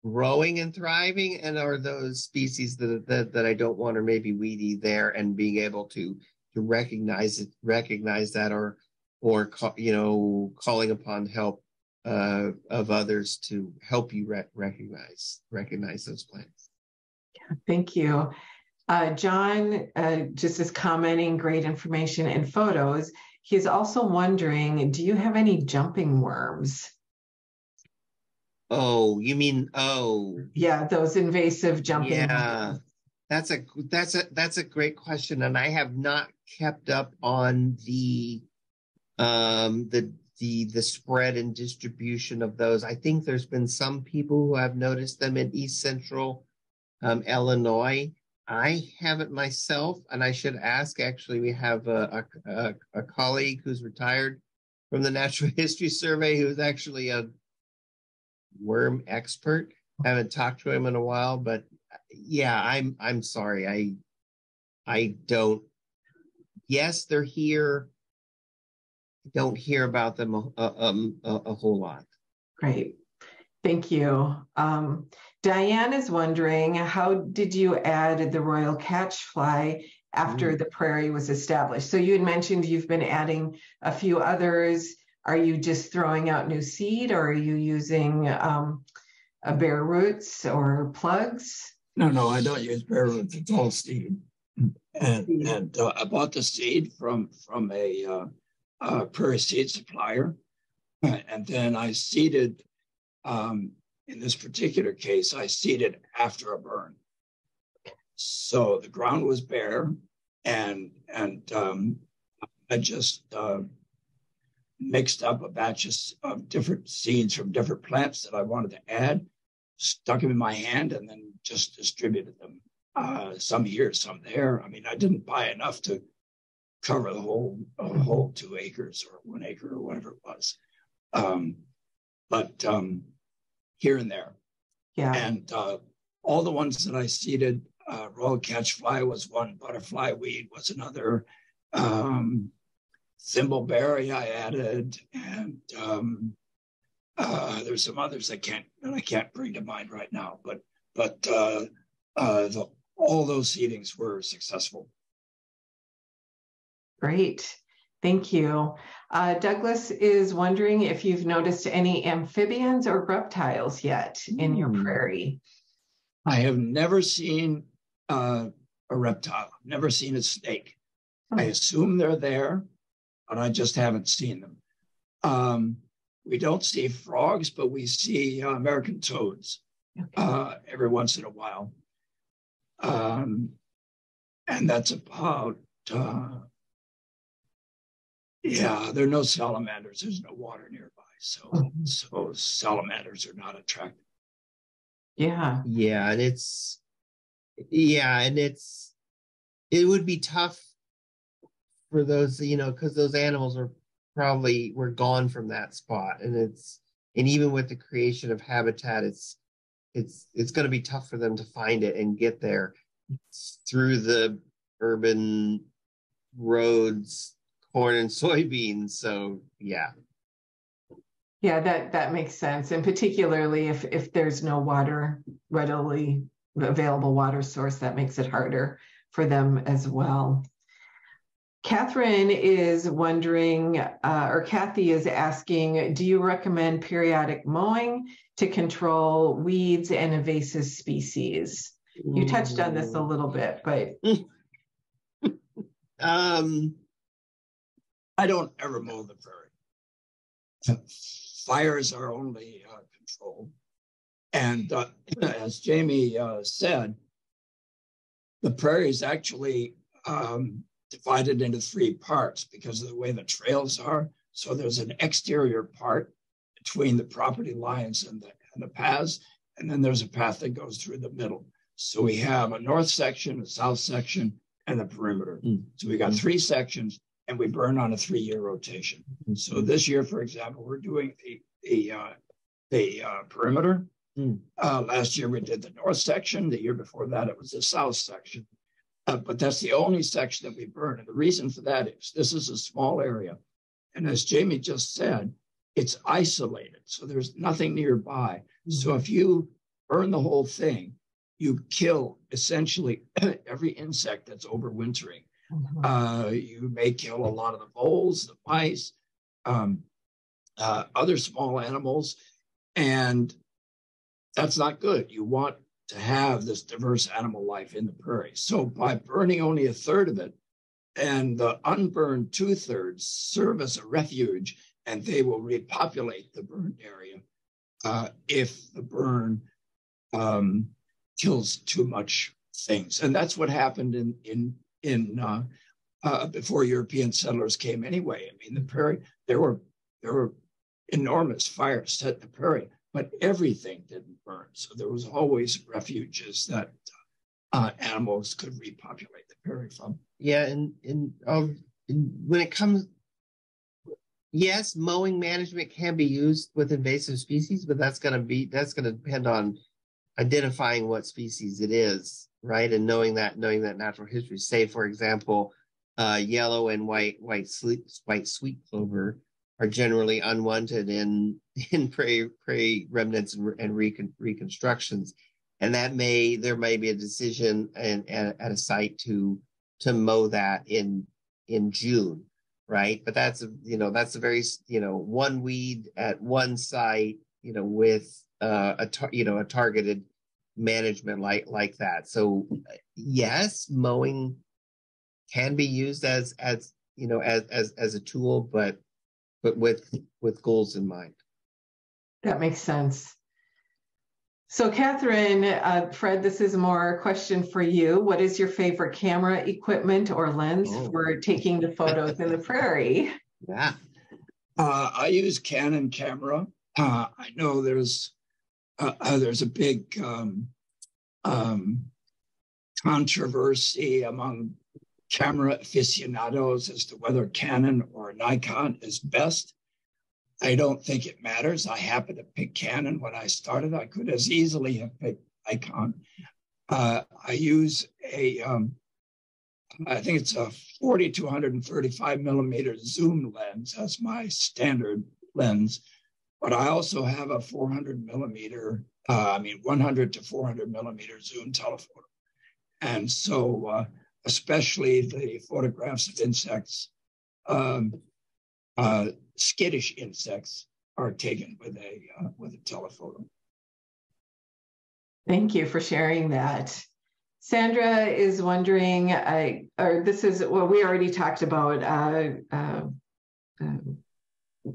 growing and thriving, and are those species that I don't want, or maybe weedy there, and being able to recognize that, or calling upon help of others to help you recognize those plants. Thank you. John just is commenting, great information and photos. He's also wondering, do you have any jumping worms? Oh, you mean, yeah, those invasive jumping worms. That's a great question, and I have not kept up on the spread and distribution of those. I think there's been some people who have noticed them in East Central Illinois. I haven't myself, and I should ask. Actually, we have a colleague who's retired from the Natural History Survey who's actually a worm expert. I haven't talked to him in a while, but yeah, I'm sorry. I don't. Yes, they're here. don't hear about them a whole lot. Great. Thank you. Diane is wondering, how did you add the royal catchfly after the prairie was established? So you had mentioned you've been adding a few others. Are you just throwing out new seed, or are you using bare roots or plugs? No, I don't use bare roots. It's all seed. And I bought the seed from a prairie seed supplier, and then I seeded. In this particular case, I seeded after a burn, so the ground was bare, and I just mixed up a batch of different seeds from different plants that I wanted to add, stuck them in my hand, and then just distributed them. Some here, some there. I mean, I didn't buy enough to cover the whole 2 acres or 1 acre or whatever it was, but here and there. Yeah. And all the ones that I seeded, royal catchfly was one, butterfly weed was another, thimbleberry I added, and there's some others I can't bring to mind right now. But all those seedings were successful. Great. Thank you. Douglas is wondering if you've noticed any amphibians or reptiles yet in your prairie. I have never seen a reptile, never seen a snake. I assume they're there, but I just haven't seen them. We don't see frogs, but we see American toads every once in a while. And that's about... there are no salamanders. There's no water nearby, so salamanders are not attractive. Yeah, and it would be tough for those, because those animals were gone from that spot, and even with the creation of habitat, it's going to be tough for them to find it and get there through the urban roads, corn and soybeans. So yeah, that makes sense, and particularly if there's no readily available water source, that makes it harder for them as well. Catherine is wondering, or Kathy is asking, do you recommend periodic mowing to control weeds and invasive species? You touched on this a little bit, but I don't ever mow the prairie. Fires are only controlled. And as Jamie said, the prairie is actually divided into 3 parts because of the way the trails are. So there's an exterior part between the property lines and the paths, and then there's a path that goes through the middle. So we have a north section, a south section, and a perimeter. So we got 3 sections, and we burn on a 3-year rotation. So this year, for example, we're doing the perimeter. Last year we did the north section. The year before that it was the south section. But that's the only section that we burn. And the reason for that is this is a small area. And as Jamie just said, it's isolated. So there's nothing nearby. So if you burn the whole thing, you kill essentially every insect that's overwintering. You may kill a lot of the voles, the mice, other small animals, and that's not good. You want to have this diverse animal life in the prairie. So by burning only 1/3 of it, and the unburned 2/3 serve as a refuge, and they will repopulate the burned area if the burn kills too much things. And that's what happened before European settlers came anyway. I mean, the prairie, there were enormous fires set in the prairie, but everything didn't burn. So there was always refuges that animals could repopulate the prairie from. Yeah, and when it comes, yes, mowing management can be used with invasive species, but that's going to depend on identifying what species it is, right? And knowing that natural history. Say, for example, yellow and white sweet clover are generally unwanted in prairie remnants and reconstructions, and there may be a decision at a site to mow that in June, right? But that's a very one weed at one site, with a targeted management like that. So yes, mowing can be used as a tool, but with goals in mind. That makes sense. So Catherine, Fred, this is more a question for you. What is your favorite camera equipment or lens for taking the photos in the prairie? Yeah. I use Canon camera. I know there's a big controversy among camera aficionados as to whether Canon or Nikon is best. I don't think it matters. I happened to pick Canon when I started. I could as easily have picked Nikon. I use I think it's a 40 to 135 millimeter zoom lens. That's my standard lens. But I also have a 400 millimeter, 100 to 400 millimeter zoom telephoto. And so, especially the photographs of insects, skittish insects are taken with a telephoto. Thank you for sharing that. Sandra is wondering, this is what we already talked about,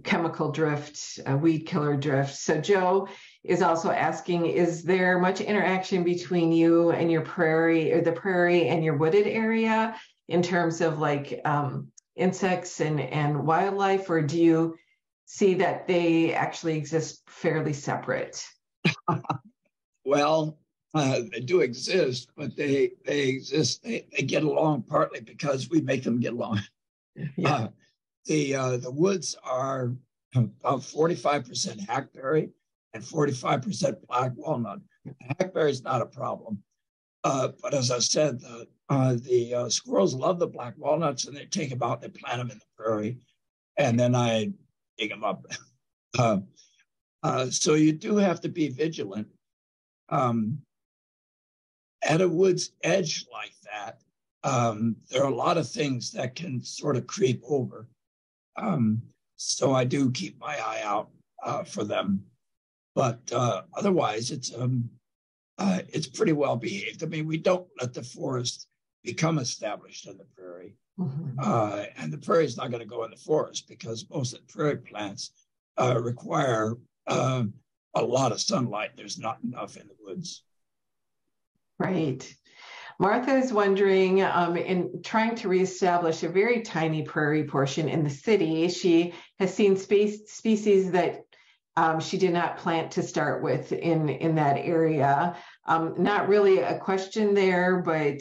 chemical drift, weed killer drift. So Joe is also asking, is there much interaction between you and your prairie, or the prairie and your wooded area, in terms of like insects and wildlife, or do you see that they actually exist fairly separate? Well, they do exist, but they exist. They get along partly because we make them get along. Yeah. The woods are about 45% hackberry and 45% black walnut. Hackberry is not a problem, but as I said, the squirrels love the black walnuts, and they take them out, they plant them in the prairie, and then I dig them up. So you do have to be vigilant. At a wood's edge like that, there are a lot of things that can sort of creep over. So I do keep my eye out for them. But otherwise, it's pretty well behaved. I mean, we don't let the forest become established in the prairie. Mm-hmm. And the prairie is not going to go in the forest because most of the prairie plants require a lot of sunlight. There's not enough in the woods. Right. Martha is wondering, in trying to reestablish a very tiny prairie portion in the city, she has seen species that she did not plant to start with in that area. Not really a question there, but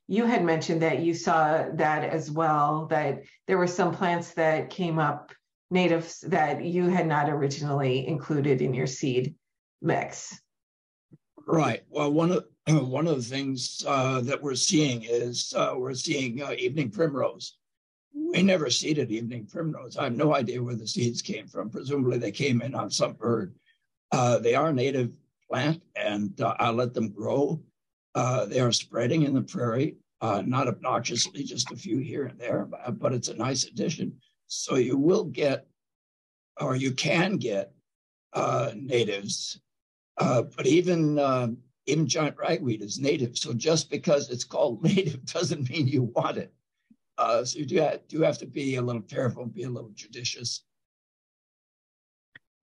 you had mentioned that you saw that as well, that there were some plants that came up, natives, that you had not originally included in your seed mix. Right. Well, one of the things that we're seeing is evening primrose. We never seeded evening primrose. I have no idea where the seeds came from. Presumably they came in on some bird. They are a native plant, and I let them grow. They are spreading in the prairie, not obnoxiously, just a few here and there, but it's a nice addition. So you will get, or you can get, natives. But even giant ragweed is native. So just because it's called native doesn't mean you want it. So you do have to be a little careful, be a little judicious.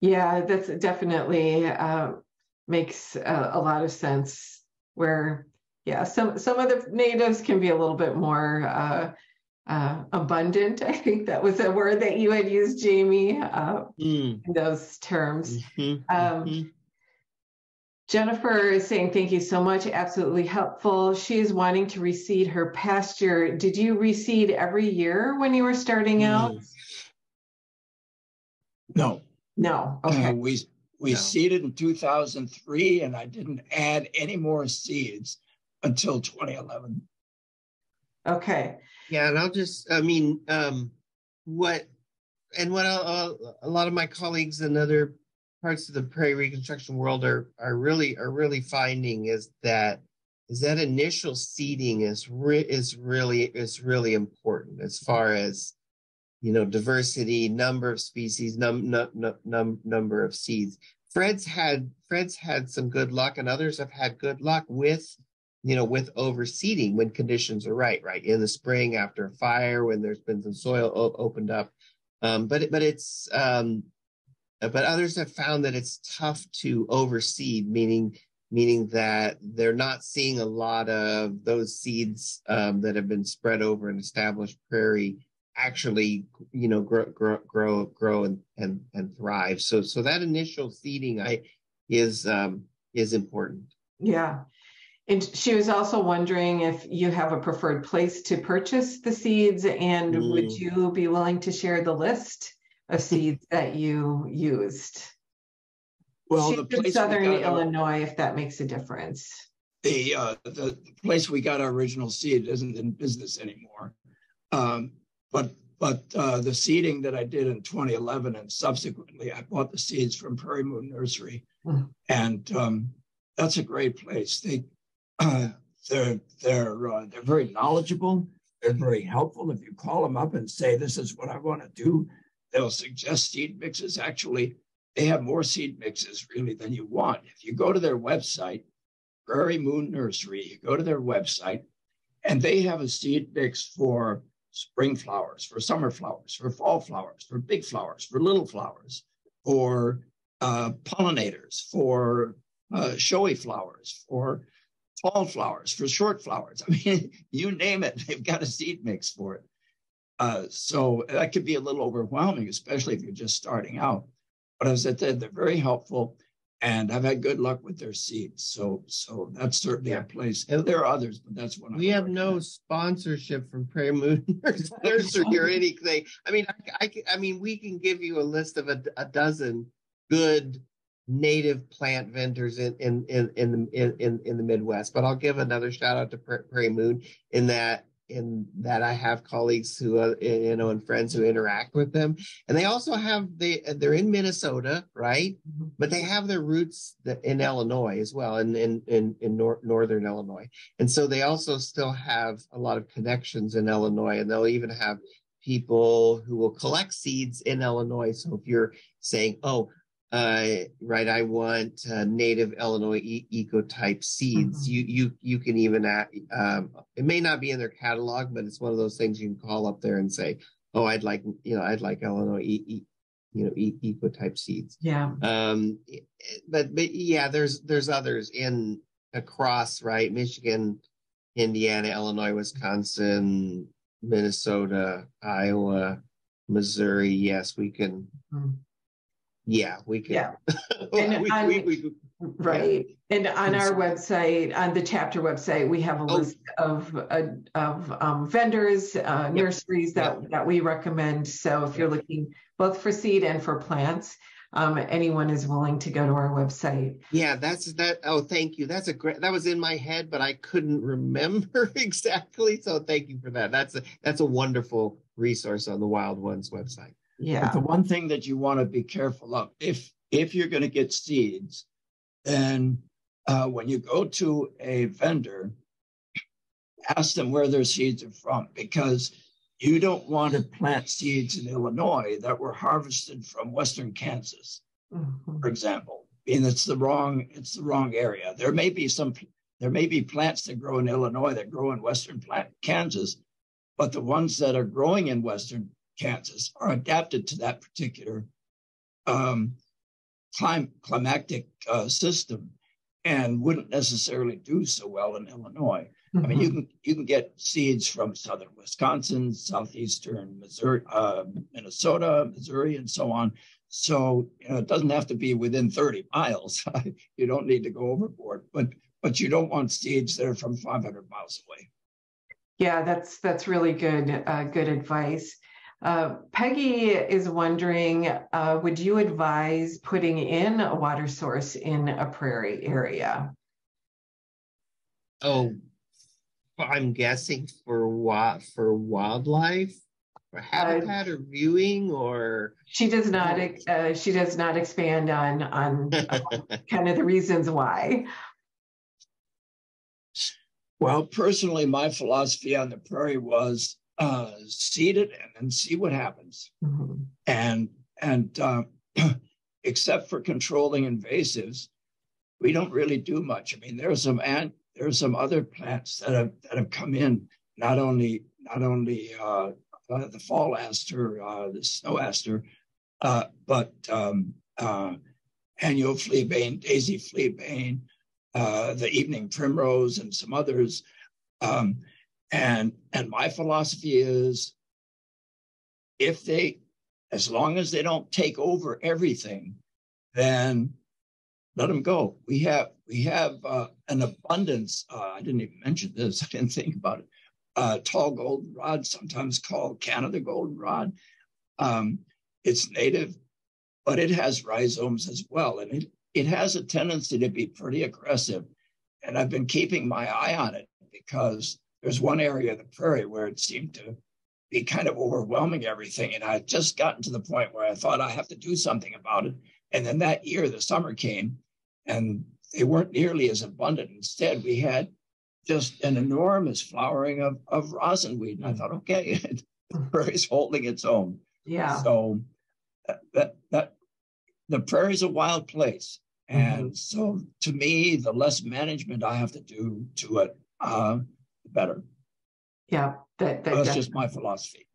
Yeah, that's definitely makes a lot of sense. Where, yeah, some of the natives can be a little bit more abundant. I think that was a word that you had used, Jamie, in those terms. Jennifer is saying, thank you so much. Absolutely helpful. She is wanting to reseed her pasture. Did you reseed every year when you were starting out? No. No. Okay. We seeded in 2003, and I didn't add any more seeds until 2011. Okay. Yeah, and I'll just, I mean, what a lot of my colleagues in other parts of the prairie reconstruction world are really finding is that initial seeding is really important as far as, you know, diversity, number of species, number of seeds. Fred's had some good luck, and others have had good luck with, you know, with overseeding when conditions are right in the spring after a fire, when there's been some soil opened up. But others have found that it's tough to overseed, meaning that they're not seeing a lot of those seeds that have been spread over an established prairie actually, you know, grow and thrive. So that initial seeding is important. Yeah. And she was also wondering if you have a preferred place to purchase the seeds, and would you be willing to share the list of seeds that you used? Well, she's in Southern Illinois, if that makes a difference. The place we got our original seed isn't in business anymore. But the seeding that I did in 2011 and subsequently, I bought the seeds from Prairie Moon Nursery, and that's a great place. They're very knowledgeable. They're very helpful. If you call them up and say, this is what I want to do, they'll suggest seed mixes. Actually, they have more seed mixes really than you want. If you go to their website, Prairie Moon Nursery, you go to their website, and they have a seed mix for spring flowers, for summer flowers, for fall flowers, for big flowers, for little flowers, for pollinators, for showy flowers, for tall flowers, for short flowers. I mean, you name it, they've got a seed mix for it. So that could be a little overwhelming, especially if you're just starting out. But as I said, they're very helpful, and I've had good luck with their seeds. So that's certainly a place. And there are others, but that's one. We have no sponsorship from Prairie Moon Nursery or anything. I mean, we can give you a list of a dozen good native plant vendors in the Midwest. But I'll give another shout out to Prairie Moon in that I have colleagues who and friends who interact with them, and they also have they're in Minnesota, right? But they have their roots in Illinois as well, in northern Illinois, and so they also still have a lot of connections in Illinois, and they'll even have people who will collect seeds in Illinois. So if you're saying, I want native Illinois ecotype seeds. You can even it may not be in their catalog, but it's one of those things you can call up there and say, I'd like Illinois ecotype seeds. Yeah. But yeah, there's others across, right? Michigan, Indiana, Illinois, Wisconsin, Minnesota, Iowa, Missouri. Yes, we can. Yeah, we can. Yeah. Right. And on our website, on the chapter website, we have a list of vendors, nurseries that we recommend. So if you're looking both for seed and for plants, anyone is willing to go to our website. Yeah, thank you. That was in my head, but I couldn't remember exactly. So thank you for that. That's a wonderful resource on the Wild Ones website. Yeah. But the one thing that you want to be careful of, if you're going to get seeds, then when you go to a vendor, ask them where their seeds are from, because you don't want to plant seeds in Illinois that were harvested from Western Kansas, for example. And it's the wrong area. There may be plants that grow in Illinois that grow in Western Kansas, but the ones that are growing in Western Kansas are adapted to that particular climatic system and wouldn't necessarily do so well in Illinois. I mean, you can get seeds from southern Wisconsin, southeastern Missouri, Minnesota, Missouri, and so on. So it doesn't have to be within 30 miles. You don't need to go overboard, but you don't want seeds that are from 500 miles away. Yeah, that's really good advice. Peggy is wondering, would you advise putting in a water source in a prairie area? Oh, I'm guessing for wildlife, or habitat, or viewing, or she does not expand on kind of the reasons why. Well, personally, my philosophy on the prairie was seed it and then see what happens. Mm-hmm. And except for controlling invasives, we don't really do much. I mean, there are some other plants that have come in, not only the fall aster, the snow aster, but annual fleabane, daisy fleabane, the evening primrose, and some others. And my philosophy is, as long as they don't take over everything, then let them go. We have an abundance. I didn't even mention this. I didn't think about it. Tall goldenrod, sometimes called Canada goldenrod. It's native, but it has rhizomes as well, and it has a tendency to be pretty aggressive. And I've been keeping my eye on it because there's one area of the prairie where it seemed to be kind of overwhelming everything. And I had just gotten to the point where I thought I have to do something about it. And then that year, the summer came, and they weren't nearly as abundant. Instead, we had just an enormous flowering of rosinweed. And I thought, okay, the prairie's holding its own. Yeah. So that the prairie's a wild place. And so to me, the less management I have to do to it, the better. Yeah. That's just my philosophy.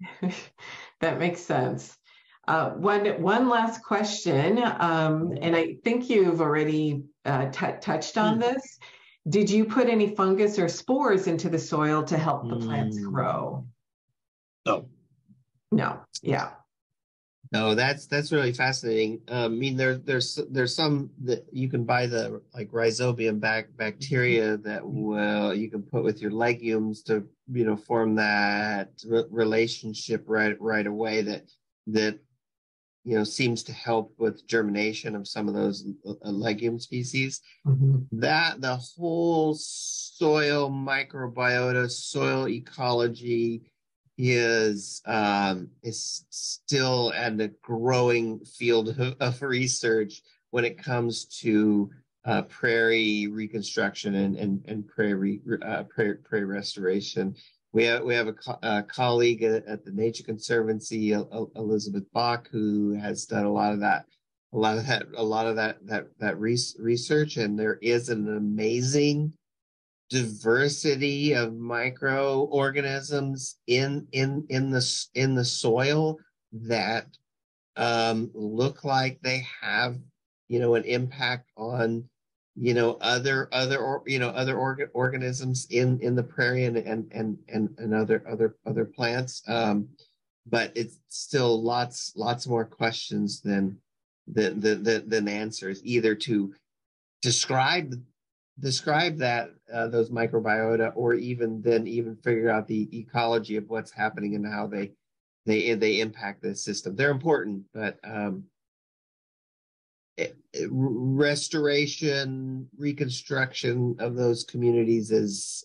That makes sense. One last question, and I think you've already touched on this. Did you put any fungus or spores into the soil to help the plants grow? No. Yeah. No, that's really fascinating. I mean, there's some that you can buy, the like rhizobium bacteria that you can put with your legumes to form that relationship right away that seems to help with germination of some of those legume species. That the whole soil microbiota, soil ecology is still at a growing field of research when it comes to prairie reconstruction and prairie restoration. We have a colleague at the Nature Conservancy, Elizabeth Bach, who has done a lot of that research, and there is an amazing diversity of microorganisms in the soil that look like they have an impact on other organisms in the prairie and other plants, but it's still lots more questions than answers, either to describe that those microbiota, or even figure out the ecology of what's happening and how they impact the system. They're important, but restoration, reconstruction of those communities is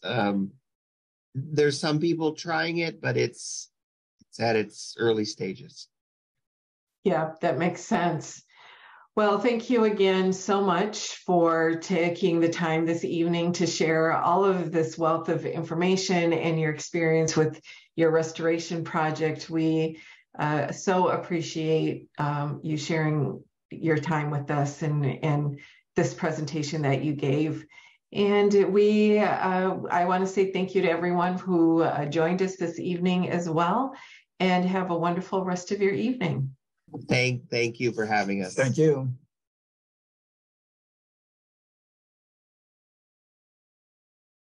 there's some people trying it, but it's at its early stages. Yeah, that makes sense. Well, thank you again so much for taking the time this evening to share all of this wealth of information and your experience with your restoration project. We so appreciate you sharing your time with us and this presentation that you gave. And I want to say thank you to everyone who joined us this evening as well, and have a wonderful rest of your evening. Thank you for having us. Thank you.